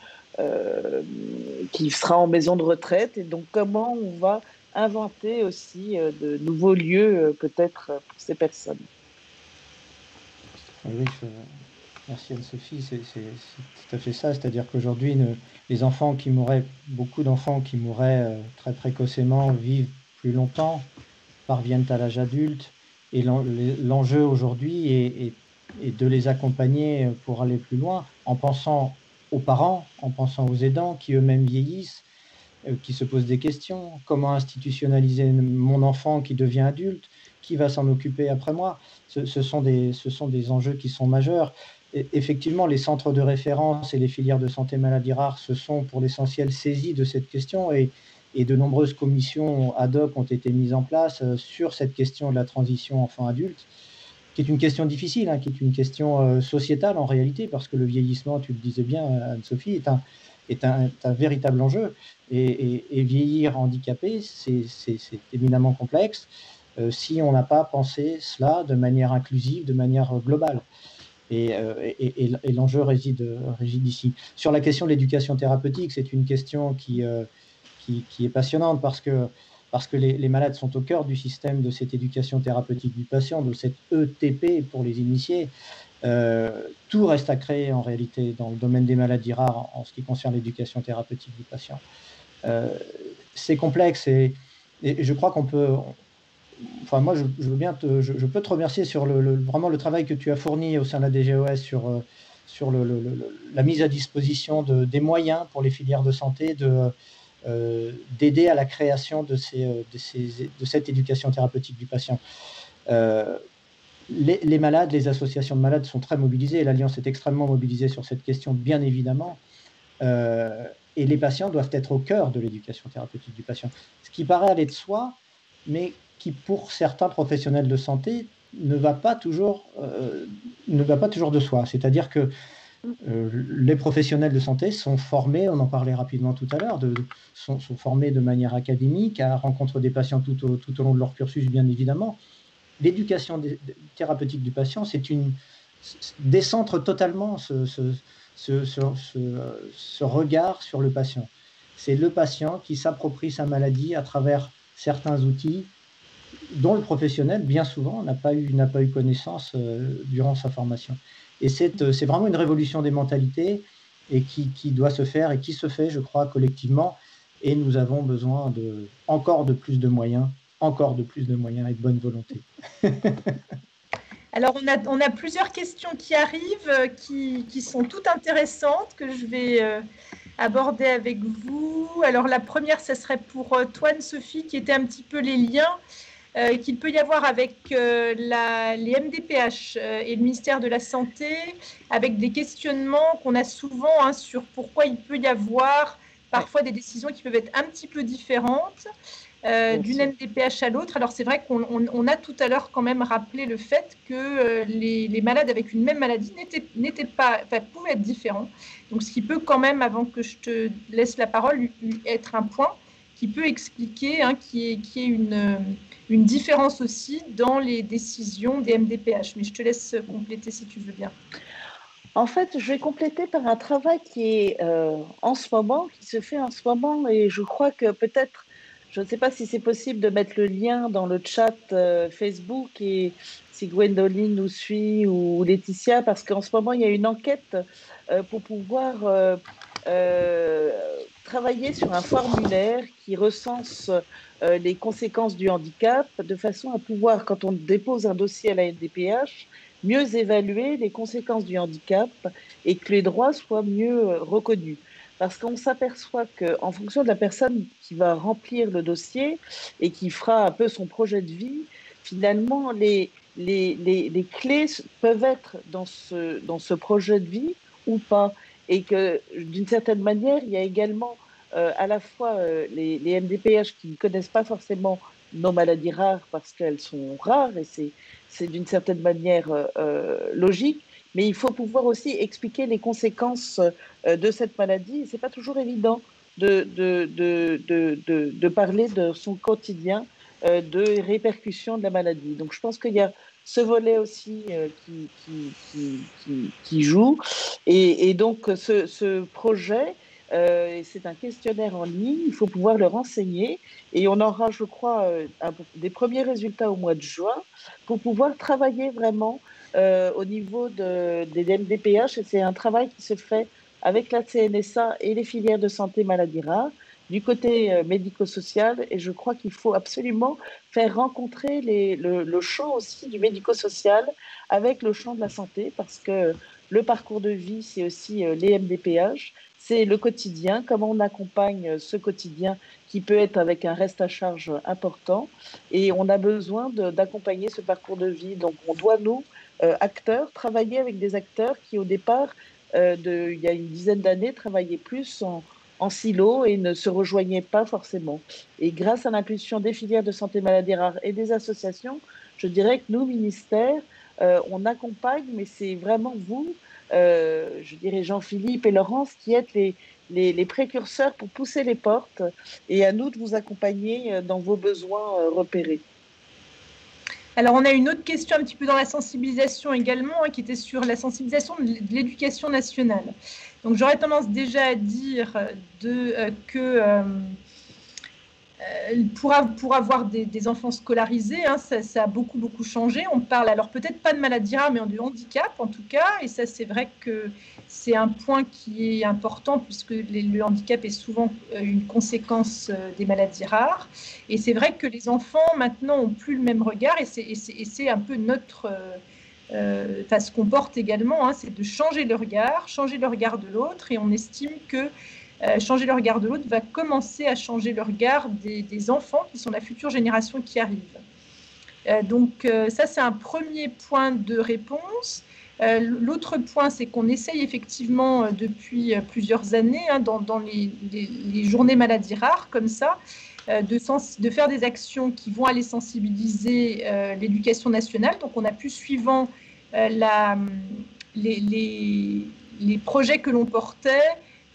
qui sera en maison de retraite. Et donc, comment on va inventer aussi de nouveaux lieux, peut-être, pour ces personnes. Oui, merci Anne-Sophie, c'est tout à fait ça. C'est-à-dire qu'aujourd'hui, les enfants qui mourraient, beaucoup d'enfants qui mourraient très précocement, vivent plus longtemps, parviennent à l'âge adulte. Et l'enjeu aujourd'hui est de les accompagner pour aller plus loin, en pensant aux parents, en pensant aux aidants qui eux-mêmes vieillissent, qui se posent des questions. Comment institutionnaliser mon enfant qui devient adulte? Qui va s'en occuper après moi? Ce sont des enjeux qui sont majeurs. Et effectivement, les centres de référence et les filières de santé maladies rares se sont pour l'essentiel saisis de cette question et de nombreuses commissions ad hoc ont été mises en place sur cette question de la transition enfant-adulte, qui est une question difficile, qui est une question sociétale en réalité, parce que le vieillissement, tu le disais bien, Anne-Sophie, est un véritable enjeu. Et vieillir handicapé, c'est éminemment complexe si on n'a pas pensé cela de manière inclusive, de manière globale. Et l'enjeu réside ici. Sur la question de l'éducation thérapeutique, c'est une question qui est passionnante parce que les malades sont au cœur du système de cette éducation thérapeutique du patient, de cette ETP pour les initiés. Tout reste à créer en réalité dans le domaine des maladies rares en ce qui concerne l'éducation thérapeutique du patient. C'est complexe et je crois qu'on peut... Enfin, moi, je peux te remercier sur vraiment le travail que tu as fourni au sein de la DGOS sur la mise à disposition des moyens pour les filières de santé d'aider à la création de cette éducation thérapeutique du patient. Les malades, les associations de malades sont très mobilisées, l'Alliance est extrêmement mobilisée sur cette question, bien évidemment, et les patients doivent être au cœur de l'éducation thérapeutique du patient. Ce qui paraît aller de soi, mais qui, pour certains professionnels de santé, ne va pas toujours de soi. C'est-à-dire que les professionnels de santé sont formés, on en parlait rapidement tout à l'heure, sont formés de manière académique, à rencontrer des patients tout au long de leur cursus, bien évidemment. L'éducation thérapeutique du patient, décentre totalement ce regard sur le patient. C'est le patient qui s'approprie sa maladie à travers certains outils dont le professionnel, bien souvent, n'a pas eu connaissance durant sa formation. Et c'est vraiment une révolution des mentalités et qui doit se faire et qui se fait, je crois, collectivement. Et nous avons besoin encore de plus de moyens et de bonne volonté. Alors, on a plusieurs questions qui arrivent, qui sont toutes intéressantes, que je vais aborder avec vous. Alors, la première, ce serait pour toi, Anne-Sophie, qui était un petit peu les liens qu'il peut y avoir avec les MDPH et le ministère de la Santé, avec des questionnements qu'on a souvent sur pourquoi il peut y avoir parfois des décisions qui peuvent être un petit peu différentes. d'une MDPH à l'autre. Alors c'est vrai qu'on a tout à l'heure quand même rappelé le fait que les malades avec une même maladie pouvaient être différents. Donc ce qui peut quand même, avant que je te laisse la parole, être un point qui peut expliquer qu'il y ait une différence aussi dans les décisions des MDPH. Mais je te laisse compléter si tu veux bien. En fait, je vais compléter par un travail qui est qui se fait en ce moment, et je crois que peut-être, je ne sais pas si c'est possible de mettre le lien dans le chat Facebook, et si Gwendoline nous suit ou Laetitia, parce qu'en ce moment, il y a une enquête pour pouvoir travailler sur un formulaire qui recense les conséquences du handicap, de façon à pouvoir, quand on dépose un dossier à la NDPH, mieux évaluer les conséquences du handicap et que les droits soient mieux reconnus. Parce qu'on s'aperçoit qu'en fonction de la personne qui va remplir le dossier et qui fera un peu son projet de vie, finalement, les clés peuvent être dans ce projet de vie ou pas. Et que, d'une certaine manière, il y a également à la fois les MDPH qui ne connaissent pas forcément nos maladies rares parce qu'elles sont rares, et c'est d'une certaine manière logique, mais il faut pouvoir aussi expliquer les conséquences de cette maladie. Et ce n'est pas toujours évident de parler de son quotidien, de répercussions de la maladie. Donc je pense qu'il y a ce volet aussi qui joue. Et donc ce projet, c'est un questionnaire en ligne, il faut pouvoir le renseigner, et on aura, je crois, des premiers résultats au mois de juin pour pouvoir travailler vraiment au niveau des MDPH, et c'est un travail qui se fait avec la CNSA et les filières de santé maladies rares du côté médico-social, et je crois qu'il faut absolument faire rencontrer le champ aussi du médico-social avec le champ de la santé, parce que le parcours de vie, c'est aussi les MDPH, c'est le quotidien, comment on accompagne ce quotidien qui peut être avec un reste à charge important, et on a besoin d'accompagner ce parcours de vie. Donc on doit, nous, acteurs, travailler avec des acteurs qui, au départ, il y a une dizaine d'années, travaillaient plus en silo et ne se rejoignaient pas forcément. Et grâce à l'impulsion des filières de santé maladies rares et des associations, je dirais que nous, ministère, on accompagne, mais c'est vraiment vous, je dirais Jean-Philippe et Laurence, qui êtes les précurseurs pour pousser les portes, et à nous de vous accompagner dans vos besoins repérés. Alors, on a une autre question un petit peu dans la sensibilisation également, qui était sur la sensibilisation de l'éducation nationale. Donc, j'aurais tendance déjà à dire que pour avoir des enfants scolarisés, ça a beaucoup changé. On parle alors peut-être pas de maladie rare, mais de handicap en tout cas. Et ça, c'est vrai que c'est un point qui est important, puisque le handicap est souvent une conséquence des maladies rares. Et c'est vrai que les enfants maintenant n'ont plus le même regard, et c'est un peu notre... ce qu'on porte également, c'est de changer le regard de l'autre, et on estime que changer le regard de l'autre va commencer à changer le regard des enfants qui sont la future génération qui arrive. Donc ça, c'est un premier point de réponse. L'autre point, c'est qu'on essaye effectivement depuis plusieurs années, dans les journées maladies rares comme ça, de faire des actions qui vont aller sensibiliser l'éducation nationale. Donc on a pu, suivant les projets que l'on portait,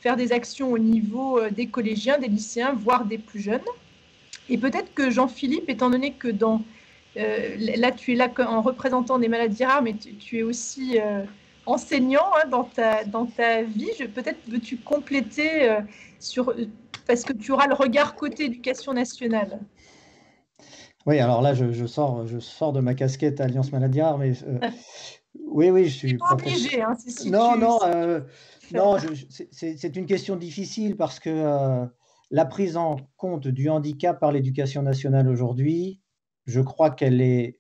faire des actions au niveau des collégiens, des lycéens, voire des plus jeunes. Et peut-être que Jean-Philippe, étant donné que là, tu es là en représentant des maladies rares, mais tu es aussi enseignant dans ta vie. Peut-être veux-tu compléter parce que tu auras le regard côté éducation nationale. Oui, alors là, je sors de ma casquette Alliance Maladies Rares, mais oui, je suis pas obligé. Non, c'est une question difficile, parce que la prise en compte du handicap par l'éducation nationale aujourd'hui, je crois qu'elle est,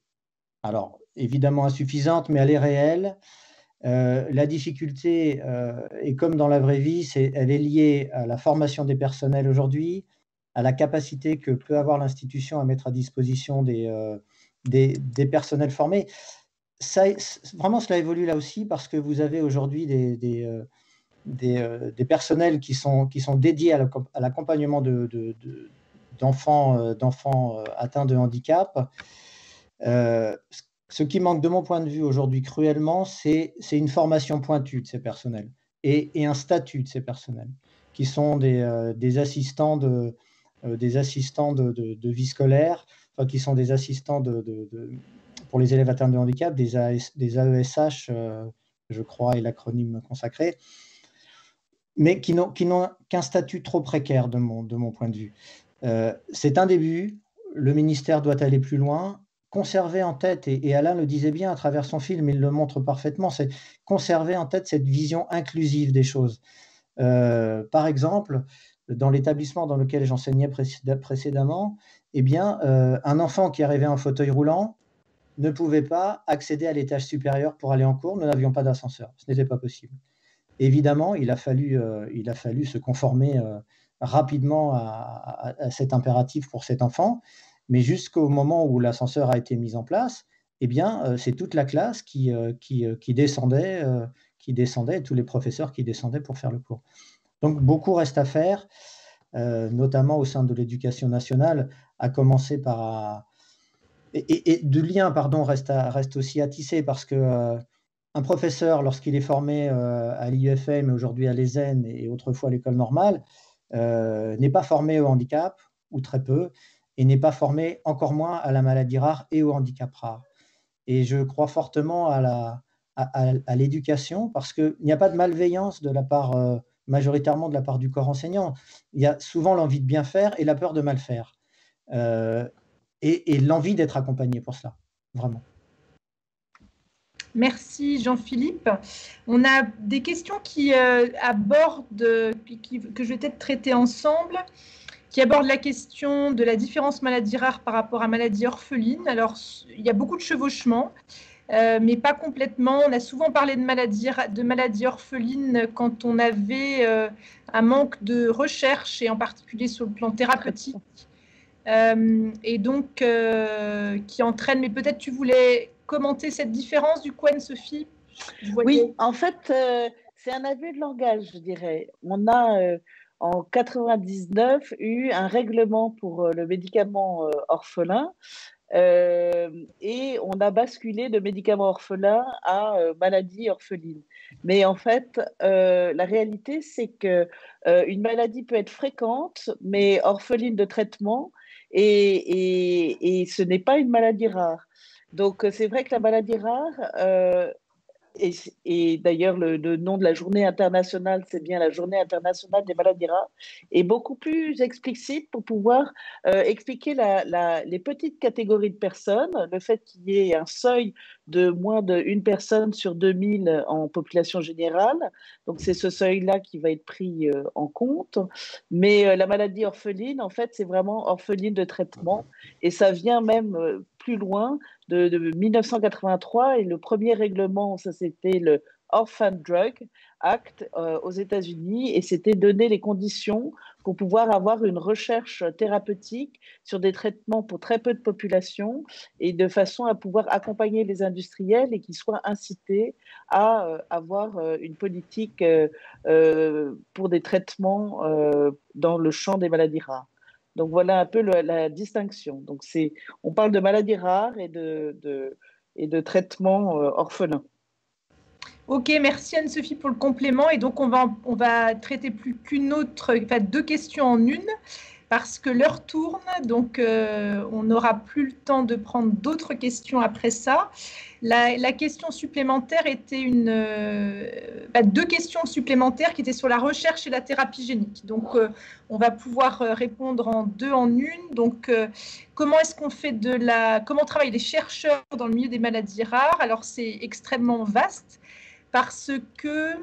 alors évidemment insuffisante, mais elle est réelle. La difficulté, et comme dans la vraie vie, elle est liée à la formation des personnels aujourd'hui, à la capacité que peut avoir l'institution à mettre à disposition des personnels formés. Vraiment, cela évolue là aussi, parce que vous avez aujourd'hui des personnels qui sont dédiés à l'accompagnement d'enfants atteints de handicap. Ce qui manque de mon point de vue aujourd'hui cruellement, c'est une formation pointue de ces personnels et un statut de ces personnels, qui sont des assistants de vie scolaire, enfin, qui sont des assistants pour les élèves atteints de handicap, des AESH, je crois, est l'acronyme consacré, mais qui n'ont qu'un statut trop précaire de mon point de vue. C'est un début, le ministère doit aller plus loin, conserver en tête, et Alain le disait bien à travers son film, il le montre parfaitement, c'est conserver en tête cette vision inclusive des choses. Par exemple, dans l'établissement dans lequel j'enseignais précédemment, eh bien, un enfant qui arrivait en fauteuil roulant ne pouvait pas accéder à l'étage supérieur pour aller en cours, nous n'avions pas d'ascenseur, ce n'était pas possible. Évidemment, il a fallu se conformer rapidement à cet impératif pour cet enfant, mais jusqu'au moment où l'ascenseur a été mis en place, eh bien, c'est toute la classe qui descendait, et tous les professeurs qui descendaient pour faire le cours. Donc, beaucoup reste à faire, notamment au sein de l'éducation nationale, à commencer par... Et de liens, pardon, reste aussi à tisser, parce que un professeur, lorsqu'il est formé à l'IUFM, mais aujourd'hui à l'ESEN et autrefois à l'école normale, n'est pas formé au handicap, ou très peu, et n'est pas formé encore moins à la maladie rare et au handicap rare. Et je crois fortement à l'éducation, parce qu'il n'y a pas de malveillance de la part, majoritairement de la part du corps enseignant. Il y a souvent l'envie de bien faire et la peur de mal faire. Et l'envie d'être accompagné pour cela, vraiment. Merci Jean-Philippe. On a des questions qui abordent, que je vais peut-être traiter ensemble, qui abordent la question de la différence maladie rare par rapport à maladie orpheline. Alors, il y a beaucoup de chevauchements, mais pas complètement. On a souvent parlé de maladie orpheline quand on avait un manque de recherche, et en particulier sur le plan thérapeutique. Et donc, qui entraîne, mais peut-être tu voulais commenter cette différence du coup, Anne-Sophie? Oui, en fait, c'est un abus de langage, je dirais. On a en 99 eu un règlement pour le médicament orphelin, et on a basculé de médicament orphelin à maladie orpheline. Mais en fait, la réalité, c'est que une maladie peut être fréquente, mais orpheline de traitement, et ce n'est pas une maladie rare. Donc, c'est vrai que la maladie rare, et d'ailleurs le nom de la journée internationale, c'est bien la journée internationale des maladies rares, est beaucoup plus explicite pour pouvoir expliquer les petites catégories de personnes, le fait qu'il y ait un seuil de moins d'une personne sur 2000 en population générale. Donc, c'est ce seuil-là qui va être pris en compte. Mais la maladie orpheline, en fait, c'est vraiment orpheline de traitement, et ça vient même plus loin de 1983, et le premier règlement, ça c'était le Orphan Drug Act aux États-Unis, et c'était donner les conditions pour pouvoir avoir une recherche thérapeutique sur des traitements pour très peu de population, et de façon à pouvoir accompagner les industriels et qu'ils soient incités à avoir une politique pour des traitements dans le champ des maladies rares. Donc voilà un peu la distinction. Donc on parle de maladies rares et de traitements orphelins. Ok, merci Anne-Sophie pour le complément. Et donc on va traiter plus deux questions en une, parce que l'heure tourne, donc on n'aura plus le temps de prendre d'autres questions après ça. La question supplémentaire était deux questions supplémentaires qui étaient sur la recherche et la thérapie génique. Donc, on va pouvoir répondre en deux en une. Donc, comment est-ce qu'on fait comment travaillent les chercheurs dans le milieu des maladies rares? Alors, c'est extrêmement vaste, parce que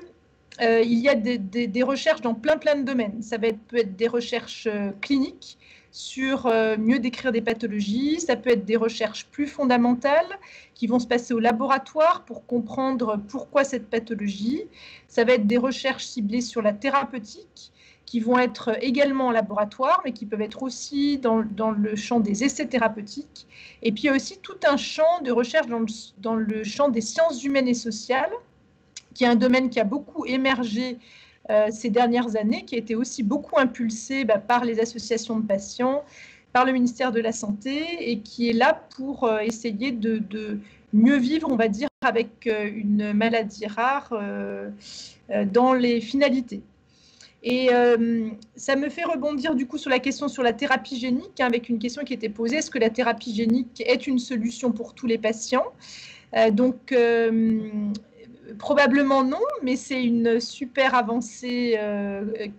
il y a des recherches dans plein de domaines. Ça peut être des recherches cliniques sur mieux décrire des pathologies, ça peut être des recherches plus fondamentales qui vont se passer au laboratoire pour comprendre pourquoi cette pathologie, ça va être des recherches ciblées sur la thérapeutique qui vont être également en laboratoire, mais qui peuvent être aussi dans le champ des essais thérapeutiques. Et puis il y a aussi tout un champ de recherche dans le champ des sciences humaines et sociales, qui est un domaine qui a beaucoup émergé ces dernières années, qui a été aussi beaucoup impulsée par les associations de patients, par le ministère de la Santé, et qui est là pour essayer de mieux vivre, on va dire, avec une maladie rare dans les finalités. Et ça me fait rebondir du coup sur la question sur la thérapie génique, avec une question qui était posée, est-ce que la thérapie génique est une solution pour tous les patients? Probablement non, mais c'est une super avancée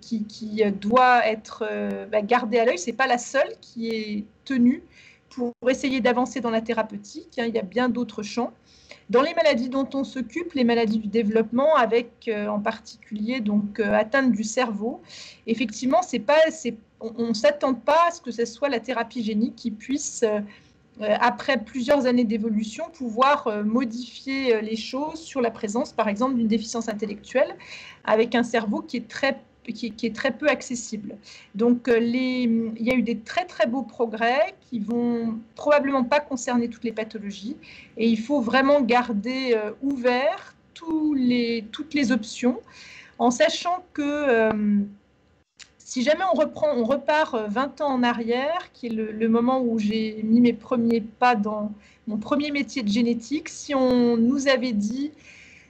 qui doit être gardée à l'œil. Ce n'est pas la seule qui est tenue pour essayer d'avancer dans la thérapeutique. Il y a bien d'autres champs. Dans les maladies dont on s'occupe, les maladies du développement, avec en particulier atteinte du cerveau, effectivement, on ne s'attend pas à ce que ce soit la thérapie génique qui puisse, après plusieurs années d'évolution, pouvoir modifier les choses sur la présence, par exemple, d'une déficience intellectuelle, avec un cerveau qui est très peu accessible. Donc, il y a eu des très, très beaux progrès qui vont probablement pas concerner toutes les pathologies. Et il faut vraiment garder ouvert toutes les options, en sachant que si jamais on repart 20 ans en arrière, qui est le moment où j'ai mis mes premiers pas dans mon premier métier de génétique, si on nous avait dit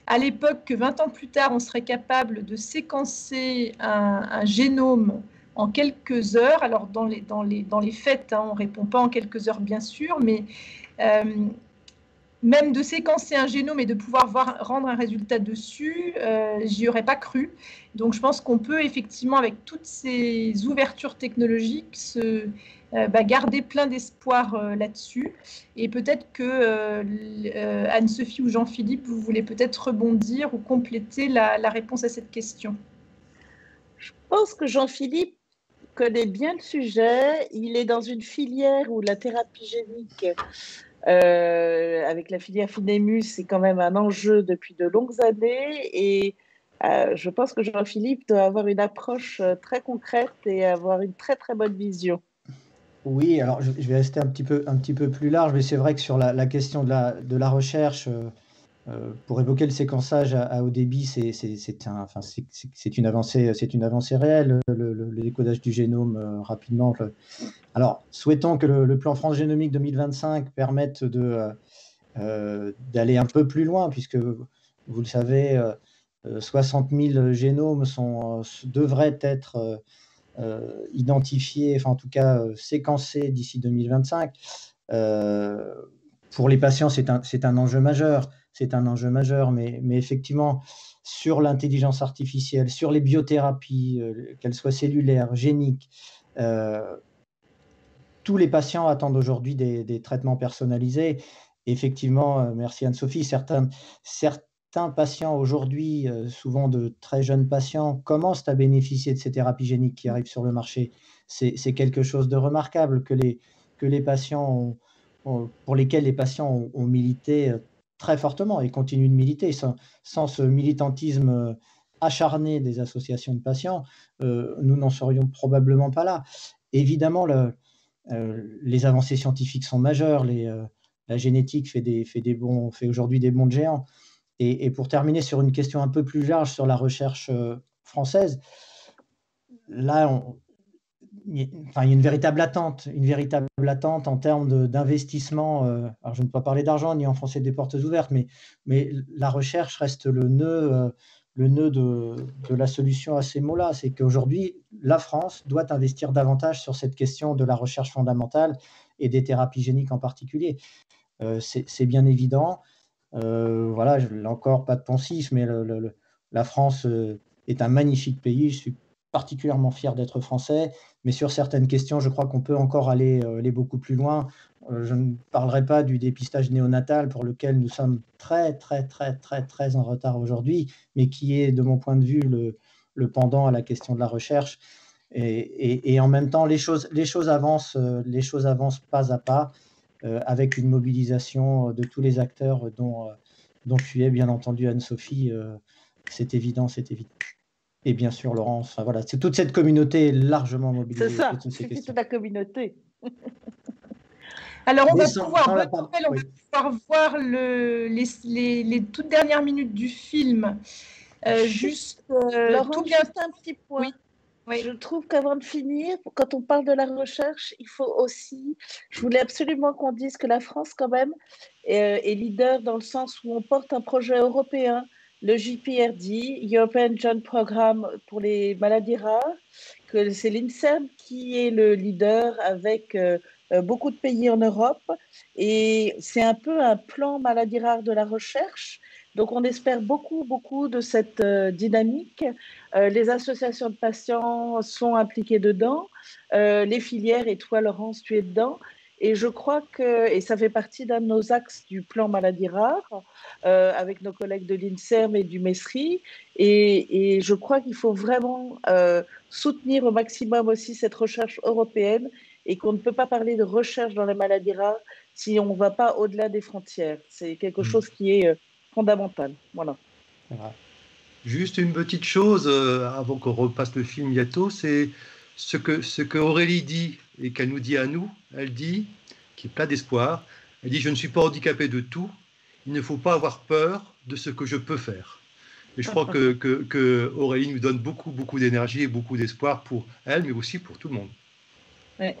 à l'époque que 20 ans plus tard, on serait capable de séquencer un génome en quelques heures. Alors, dans les faits, on ne répond pas en quelques heures, bien sûr, mais même de séquencer un génome et de pouvoir rendre un résultat dessus, j'y aurais pas cru. Donc, je pense qu'on peut effectivement, avec toutes ces ouvertures technologiques, garder plein d'espoir là-dessus. Et peut-être que Anne-Sophie ou Jean-Philippe, vous voulez peut-être rebondir ou compléter la réponse à cette question. Je pense que Jean-Philippe connaît bien le sujet. Il est dans une filière où la thérapie génique, avec la filière Finemus, c'est quand même un enjeu depuis de longues années. Et je pense que Jean-Philippe doit avoir une approche très concrète et avoir une très, très bonne vision. Oui, alors je vais rester un petit peu plus large, mais c'est vrai que sur la question de la recherche, pour évoquer le séquençage à haut débit, c'est une avancée réelle, le décodage du génome rapidement. Alors, souhaitons que le plan France Génomique 2025 permette d'aller un peu plus loin, puisque vous le savez, 60 000 génomes devraient être identifiés, enfin en tout cas séquencés d'ici 2025. Pour les patients, c'est un enjeu majeur. C'est un enjeu majeur, mais effectivement, sur l'intelligence artificielle, sur les biothérapies, qu'elles soient cellulaires, géniques, tous les patients attendent aujourd'hui des traitements personnalisés. Effectivement, merci Anne-Sophie, certains patients aujourd'hui, souvent de très jeunes patients, commencent à bénéficier de ces thérapies géniques qui arrivent sur le marché. C'est quelque chose de remarquable que les patients pour lesquels les patients ont milité très fortement et continuent de militer. Sans ce militantisme acharné des associations de patients, nous n'en serions probablement pas là. Évidemment, les avancées scientifiques sont majeures. La génétique fait aujourd'hui des bonds géants. Et pour terminer sur une question un peu plus large sur la recherche française, là, il y a une véritable attente en termes d'investissement. Alors, je ne peux pas parler d'argent ni enfoncer des portes ouvertes, mais la recherche reste le nœud de la solution à ces mots-là. C'est qu'aujourd'hui, la France doit investir davantage sur cette question de la recherche fondamentale et des thérapies géniques en particulier. C'est bien évident. Voilà, là encore, pas de poncif, mais la France est un magnifique pays. Je suis particulièrement fier d'être français, mais sur certaines questions, je crois qu'on peut encore aller beaucoup plus loin. Je ne parlerai pas du dépistage néonatal pour lequel nous sommes très, très, très, très, très en retard aujourd'hui, mais qui est, de mon point de vue, le pendant à la question de la recherche. Et en même temps, les choses avancent pas à pas, avec une mobilisation de tous les acteurs dont tu es, bien entendu, Anne-Sophie. C'est évident. Et bien sûr, Laurence, enfin, voilà, toute cette communauté est largement mobilisée. C'est ça, c'est toute la communauté. Alors, on va pouvoir voir les toutes dernières minutes du film Juste, Laurent, tout bien. juste un petit point. Oui. Oui. Je trouve qu'avant de finir, quand on parle de la recherche, il faut aussi, je voulais absolument qu'on dise que la France quand même est leader dans le sens où on porte un projet européen, le JPRD, European Joint Programme pour les maladies rares, que c'est l'INSERM qui est le leader avec beaucoup de pays en Europe, et c'est un peu un plan maladies rares de la recherche. Donc on espère beaucoup, beaucoup de cette dynamique. Les associations de patients sont impliquées dedans, les filières, et toi Laurence, tu es dedans. Et je crois que, et ça fait partie d'un de nos axes du plan maladies rares, avec nos collègues de l'INSERM et du MESRI, et je crois qu'il faut vraiment soutenir au maximum aussi cette recherche européenne, et qu'on ne peut pas parler de recherche dans les maladies rares si on ne va pas au-delà des frontières. C'est quelque chose qui est fondamental. Voilà. Juste une petite chose avant qu'on repasse le film bientôt, c'est ce que Aurélie dit et qu'elle nous dit à nous. Elle dit, qui est plein d'espoir, elle dit: je ne suis pas handicapée de tout, il ne faut pas avoir peur de ce que je peux faire. Et je crois que Aurélie nous donne beaucoup, beaucoup d'énergie et beaucoup d'espoir pour elle, mais aussi pour tout le monde. Ouais.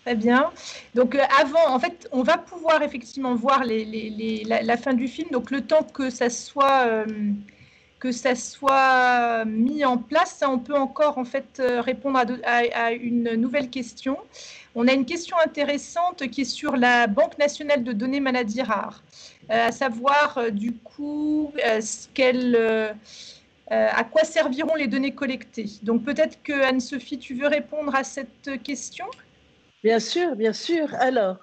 Très bien. Donc avant, en fait, on va pouvoir effectivement voir la fin du film. Donc le temps que ça soit mis en place, ça, on peut encore en fait répondre à une nouvelle question. On a une question intéressante qui est sur la Banque nationale de données maladies rares, à savoir du coup à quoi serviront les données collectées. Donc peut-être que Anne-Sophie, tu veux répondre à cette question? Bien sûr, bien sûr. Alors,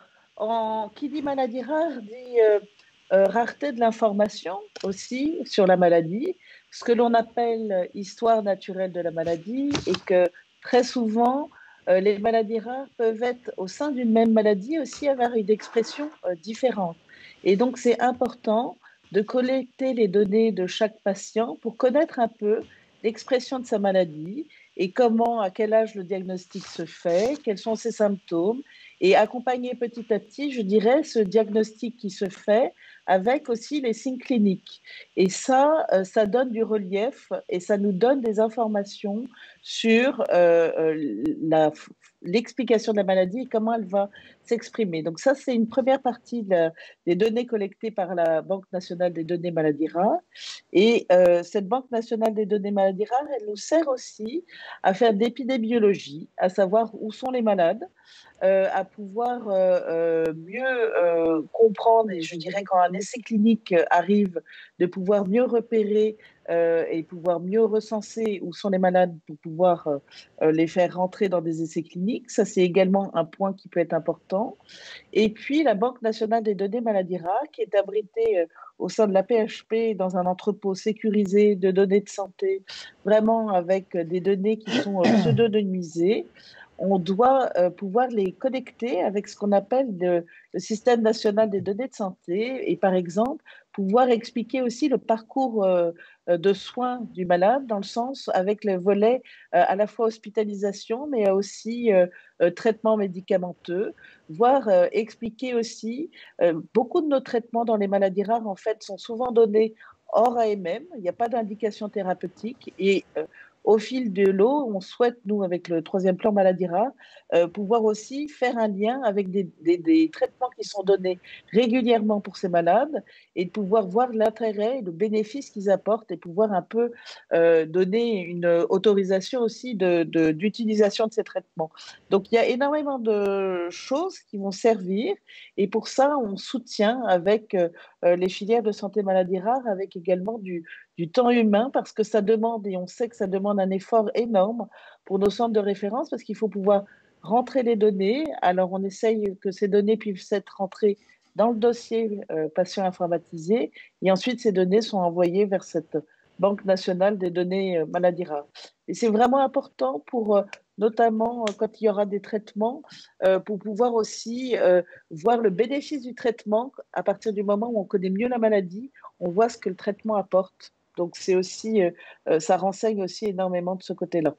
qui dit maladie rare dit rareté de l'information aussi sur la maladie, ce que l'on appelle histoire naturelle de la maladie, et que très souvent, les maladies rares peuvent être au sein d'une même maladie aussi avoir une expression différente. Et donc, c'est important de collecter les données de chaque patient pour connaître un peu l'expression de sa maladie et comment, à quel âge le diagnostic se fait, quels sont ses symptômes, et accompagner petit à petit, je dirais, ce diagnostic qui se fait avec aussi les signes cliniques. Et ça donne du relief et ça nous donne des informations sur l'explication de la maladie et comment elle va s'exprimer. Donc ça, c'est une première partie des données collectées par la Banque nationale des données maladies rares. Et cette Banque nationale des données maladies rares, elle nous sert aussi à faire de l'épidémiologie, à savoir où sont les malades, à pouvoir mieux comprendre, et je dirais quand un essai clinique arrive, de pouvoir mieux repérer et pouvoir mieux recenser où sont les malades pour pouvoir les faire rentrer dans des essais cliniques. Ça, c'est également un point qui peut être important. Et puis, la Banque nationale des données maladies rares, qui est abritée au sein de la PHP dans un entrepôt sécurisé de données de santé, vraiment avec des données qui sont pseudonymisées. On doit pouvoir les connecter avec ce qu'on appelle le système national des données de santé, et par exemple pouvoir expliquer aussi le parcours de soins du malade, dans le sens avec le volet à la fois hospitalisation mais aussi traitement médicamenteux, voire expliquer aussi beaucoup de nos traitements dans les maladies rares en fait sont souvent donnés hors AMM, il n'y a pas d'indication thérapeutique, et au fil de l'eau, on souhaite, nous, avec le 3e plan maladie rare, pouvoir aussi faire un lien avec des traitements qui sont donnés régulièrement pour ces malades, et de pouvoir voir l'intérêt et le bénéfice qu'ils apportent, et pouvoir un peu donner une autorisation aussi d'utilisation de ces traitements. Donc, il y a énormément de choses qui vont servir, et pour ça, on soutient avec les filières de santé maladies rares, avec également du temps humain, parce que ça demande, et on sait que ça demande un effort énorme pour nos centres de référence, parce qu'il faut pouvoir rentrer les données. Alors, on essaye que ces données puissent être rentrées dans le dossier patient informatisé, et ensuite, ces données sont envoyées vers cette Banque nationale des données maladies rares. Et c'est vraiment important pour, notamment quand il y aura des traitements, pour pouvoir aussi voir le bénéfice du traitement à partir du moment où on connaît mieux la maladie, on voit ce que le traitement apporte. Donc, c'est aussi, ça renseigne aussi énormément de ce côté-là.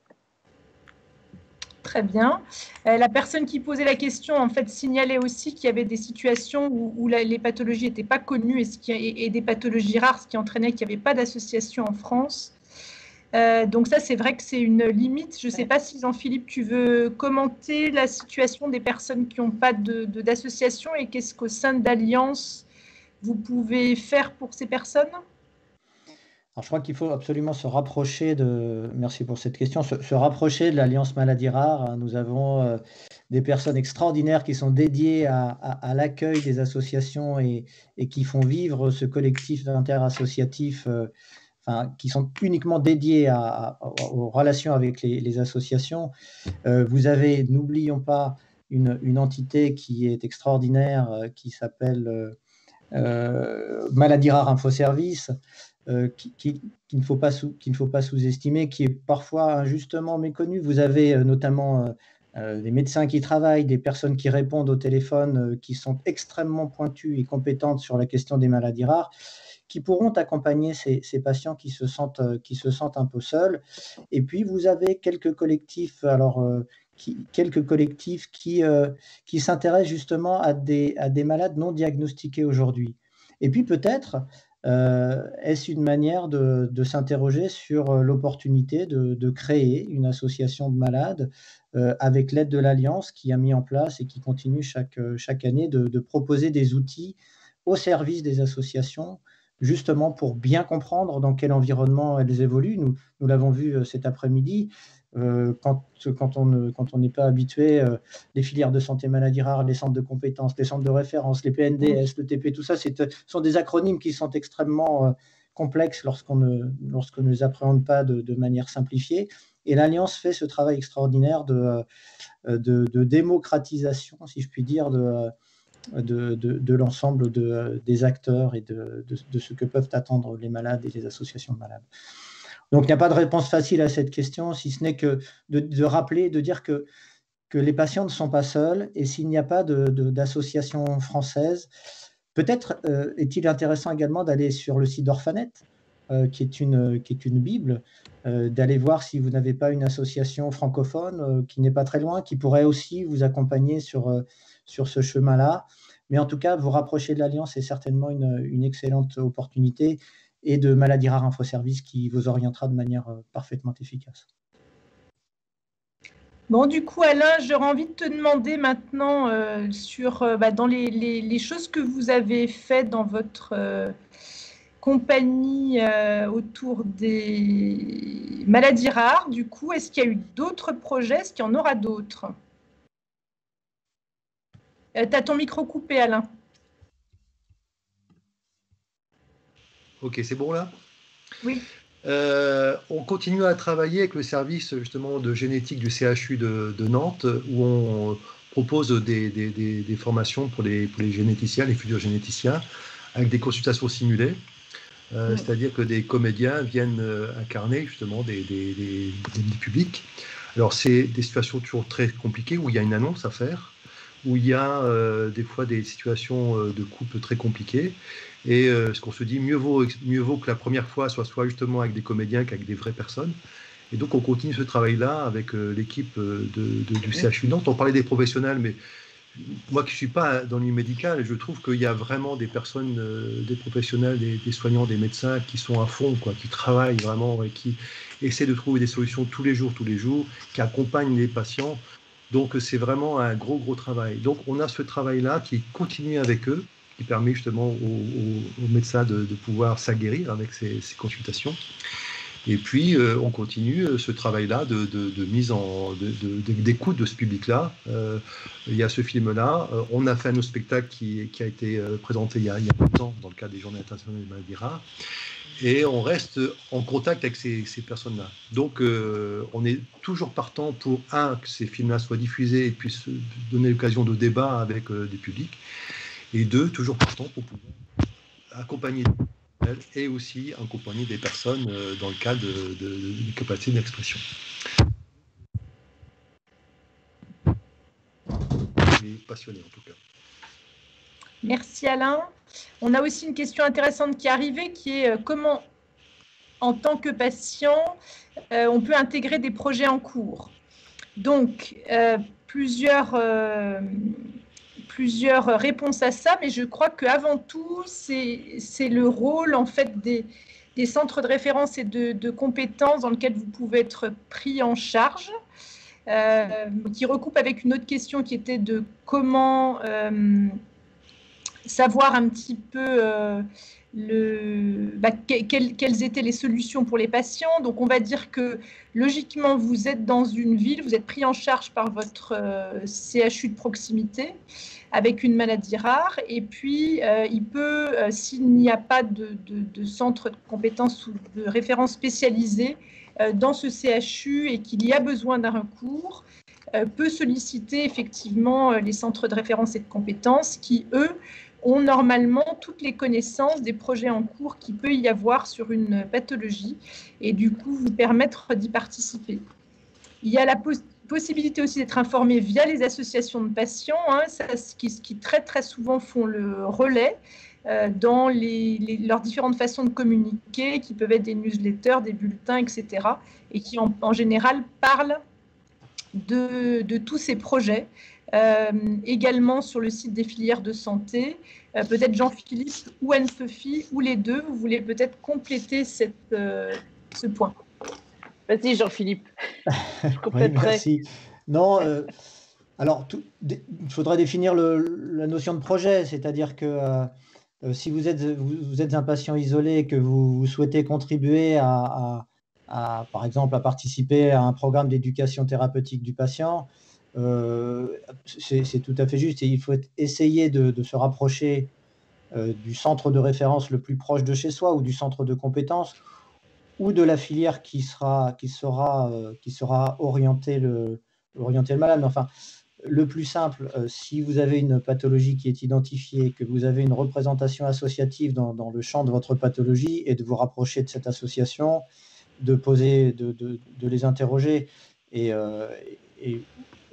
très bien. La personne qui posait la question, en fait, signalait aussi qu'il y avait des situations où les pathologies n'étaient pas connues et des pathologies rares, ce qui entraînait qu'il n'y avait pas d'association en France. Donc ça, c'est vrai que c'est une limite. Je ne sais pas si Jean-Philippe, tu veux commenter la situation des personnes qui n'ont pas d'association et qu'est-ce qu'au sein d'Alliance, vous pouvez faire pour ces personnes? Alors, je crois qu'il faut absolument se rapprocher de, merci pour cette question, se rapprocher de l'Alliance Maladies Rares. Nous avons des personnes extraordinaires qui sont dédiées à l'accueil des associations et qui font vivre ce collectif interassociatif, qui sont uniquement dédiés aux relations avec les associations. Vous avez, n'oublions pas, une entité qui est extraordinaire, qui s'appelle Maladies Rares Infoservice, qu'il ne faut pas sous-estimer, qui est parfois injustement méconnue. Vous avez notamment des médecins qui travaillent, des personnes qui répondent au téléphone, qui sont extrêmement pointues et compétentes sur la question des maladies rares, qui pourront accompagner ces patients qui se sentent un peu seuls. Et puis, vous avez quelques collectifs, qui s'intéressent justement à des malades non diagnostiqués aujourd'hui. Et puis, peut-être, est-ce une manière de s'interroger sur l'opportunité de créer une association de malades avec l'aide de l'Alliance qui a mis en place et qui continue chaque année de proposer des outils au service des associations, justement pour bien comprendre dans quel environnement elles évoluent. Nous l'avons vu cet après-midi, quand on n'est pas habitué, les filières de santé maladies rares, les centres de compétences, les centres de référence, les PNDS, le TP, tout ça, sont des acronymes qui sont extrêmement complexes lorsqu'on ne les appréhende pas de manière simplifiée. Et l'Alliance fait ce travail extraordinaire de démocratisation, si je puis dire, de l'ensemble des acteurs et de ce que peuvent attendre les malades et les associations de malades. Donc, il n'y a pas de réponse facile à cette question, si ce n'est que de rappeler, de dire que les patients ne sont pas seuls, et s'il n'y a pas d'association française, peut-être est-il intéressant également d'aller sur le site d'Orphanet, qui est une Bible, d'aller voir si vous n'avez pas une association francophone qui n'est pas très loin, qui pourrait aussi vous accompagner sur ce chemin-là. Mais en tout cas, vous rapprocher de l'Alliance est certainement une excellente opportunité, et de Maladies Rares Infoservice qui vous orientera de manière parfaitement efficace. Bon, du coup, Alain, j'aurais envie de te demander maintenant dans les choses que vous avez faites dans votre compagnie autour des maladies rares, du coup, est-ce qu'il y a eu d'autres projets? Est-ce qu'il y en aura d'autres? Tu as ton micro coupé, Alain. Ok, c'est bon là? Oui. On continue à travailler avec le service justement de génétique du CHU de Nantes, où on propose des formations pour les généticiens, les futurs généticiens, avec des consultations simulées. C'est-à-dire que des comédiens viennent incarner justement des publics. Alors, c'est des situations toujours très compliquées où il y a une annonce à faire, où il y a des fois des situations de couple très compliquées. Et ce qu'on se dit, mieux vaut que la première fois soit justement avec des comédiens qu'avec des vraies personnes. Et donc, on continue ce travail-là avec l'équipe du CHU Nantes. On parlait des professionnels, mais moi qui ne suis pas dans le milieu médical, je trouve qu'il y a vraiment des personnes, des professionnels, des soignants, des médecins qui sont à fond, qui travaillent vraiment et qui essaient de trouver des solutions tous les jours, qui accompagnent les patients. Donc, c'est vraiment un gros travail. Donc, on a ce travail-là qui continue avec eux, qui permet justement aux médecins de pouvoir s'aguerrir avec ces consultations. Et puis, on continue ce travail-là de mise d'écoute de ce public-là. Il y a ce film-là. On a fait un autre spectacle qui a été présenté il y a peu de temps dans le cadre des Journées internationales des maladies rares. Et on reste en contact avec ces personnes-là. Donc, on est toujours partant pour, que ces films-là soient diffusés et puissent donner l'occasion de débat avec des publics. Et deux, toujours partant pour pouvoir accompagner et aussi accompagner des personnes dans le cadre de capacité d'expression. Je suis passionné en tout cas. Merci Alain. On a aussi une question intéressante qui est arrivée, qui est comment, en tant que patient, on peut intégrer des projets en cours. Donc, plusieurs réponses à ça, mais je crois qu'avant tout, c'est le rôle en fait des centres de référence et de compétences dans lesquels vous pouvez être pris en charge, qui recoupe avec une autre question qui était de comment savoir un petit peu quelles étaient les solutions pour les patients. Donc, on va dire que logiquement, vous êtes dans une ville, vous êtes pris en charge par votre CHU de proximité avec une maladie rare. Et puis, il peut, s'il n'y a pas de centre de compétences ou de référence spécialisée dans ce CHU et qu'il y a besoin d'un recours, peut solliciter effectivement les centres de référence et de compétences qui, eux, ont normalement toutes les connaissances des projets en cours qu'il peut y avoir sur une pathologie et du coup vous permettre d'y participer. Il y a la possibilité aussi d'être informé via les associations de patients, qui très souvent font le relais dans leurs différentes façons de communiquer, qui peuvent être des newsletters, des bulletins, etc. et qui en général parlent de tous ces projets. Également sur le site des filières de santé. Peut-être Jean-Philippe ou Anne-Sophie, ou les deux, vous voulez peut-être compléter ce point. Vas-y Jean-Philippe. Oui, merci. Non, alors il faudrait définir la notion de projet, c'est-à-dire que si vous êtes un patient isolé et que vous souhaitez contribuer par exemple, à participer à un programme d'éducation thérapeutique du patient, c'est tout à fait juste et il faut essayer de se rapprocher du centre de référence le plus proche de chez soi ou du centre de compétences ou de la filière qui saura orienter le malade. Mais enfin, le plus simple, si vous avez une pathologie qui est identifiée, que vous avez une représentation associative dans le champ de votre pathologie, et de vous rapprocher de cette association, de les interroger et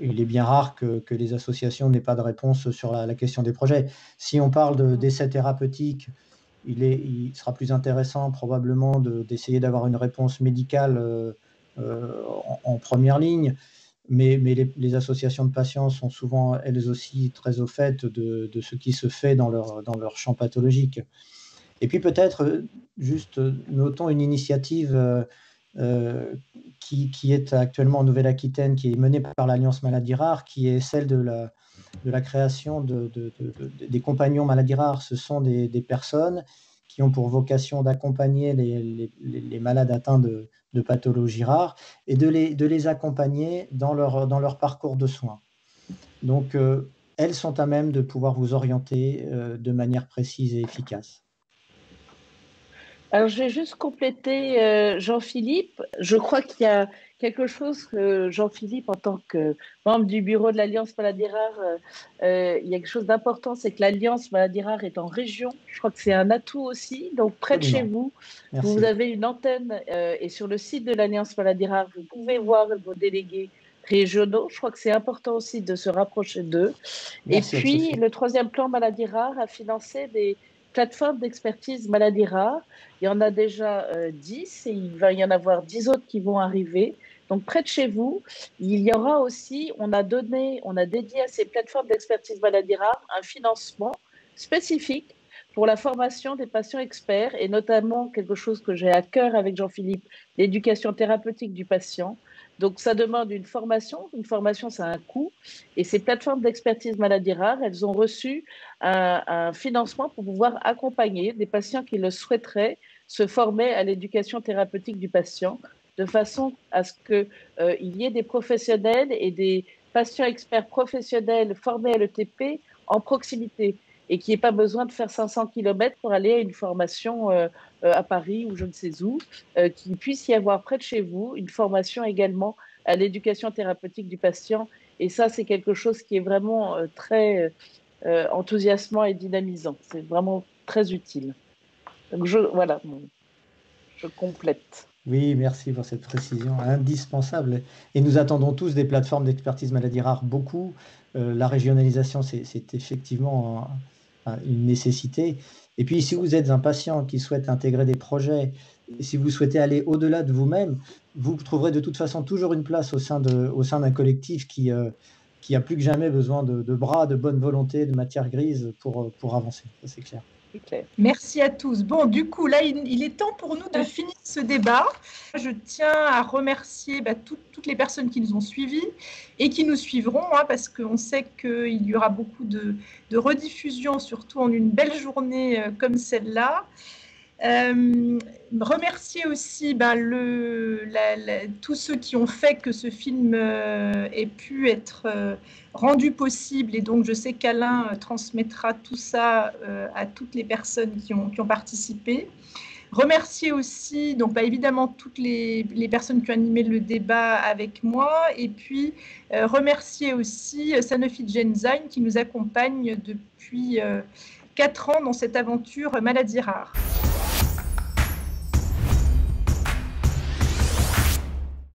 il est bien rare que les associations n'aient pas de réponse sur la question des projets. Si on parle d'essais thérapeutiques, il sera plus intéressant probablement d'essayer d'avoir une réponse médicale en première ligne, mais les associations de patients sont souvent elles aussi très au fait de ce qui se fait dans leur champ pathologique. Et puis peut-être juste notons une initiative qui est actuellement en Nouvelle-Aquitaine, qui est menée par l'Alliance Maladies Rares, qui est celle de la création des compagnons maladies rares. Ce sont des personnes qui ont pour vocation d'accompagner les malades atteints de pathologies rares et de les accompagner dans leur parcours de soins. Donc, elles sont à même de pouvoir vous orienter de manière précise et efficace. Alors, je vais juste compléter Jean-Philippe. Je crois qu'il y a quelque chose que Jean-Philippe, en tant que membre du bureau de l'Alliance Maladies Rares, il y a quelque chose d'important, c'est que l'Alliance Maladies Rares est en région. Je crois que c'est un atout aussi. Donc, près de chez vous, vous avez une antenne et sur le site de l'Alliance Maladies Rares, vous pouvez voir vos délégués régionaux. Je crois que c'est important aussi de se rapprocher d'eux. Et puis, le troisième plan Maladies Rares a financé des plateforme d'expertise maladies rares. Il y en a déjà 10 et il va y en avoir 10 autres qui vont arriver. Donc, près de chez vous, il y aura aussi, on a dédié à ces plateformes d'expertise maladies rares un financement spécifique pour la formation des patients experts et notamment quelque chose que j'ai à cœur avec Jean-Philippe, l'éducation thérapeutique du patient. Donc, ça demande une formation. Une formation, ça a un coût. Et ces plateformes d'expertise maladies rares, elles ont reçu un financement pour pouvoir accompagner des patients qui le souhaiteraient se former à l'éducation thérapeutique du patient, de façon à ce qu'il y ait des professionnels et des patients experts professionnels formés à l'ETP en proximité et qu'il n'y ait pas besoin de faire 500 km pour aller à une formation à Paris ou je ne sais où, qu'il puisse y avoir près de chez vous une formation également à l'éducation thérapeutique du patient. Et ça, c'est quelque chose qui est vraiment très enthousiasmant et dynamisant. C'est vraiment très utile. Donc voilà, je complète. Oui, merci pour cette précision indispensable. Et nous attendons tous des plateformes d'expertise maladies rares beaucoup. La régionalisation, c'est effectivement une nécessité. Et puis, si vous êtes un patient qui souhaite intégrer des projets si vous souhaitez aller au-delà de vous-même, vous trouverez de toute façon toujours une place au sein d'un collectif qui a plus que jamais besoin de bras, de bonne volonté, de matière grise pour avancer. Ça, c'est clair. Merci à tous. Bon, du coup, là, il est temps pour nous de finir ce débat. Je tiens à remercier toutes les personnes qui nous ont suivis et qui nous suivront, parce qu'on sait qu'il y aura beaucoup de rediffusions, surtout en une belle journée comme celle-là. Remercier aussi tous ceux qui ont fait que ce film ait pu être rendu possible, et donc je sais qu'Alain transmettra tout ça à toutes les personnes qui ont participé. Remercier aussi, donc évidemment, toutes les personnes qui ont animé le débat avec moi, et puis remercier aussi Sanofi Genzyme qui nous accompagne depuis 4 ans dans cette aventure Maladies rares.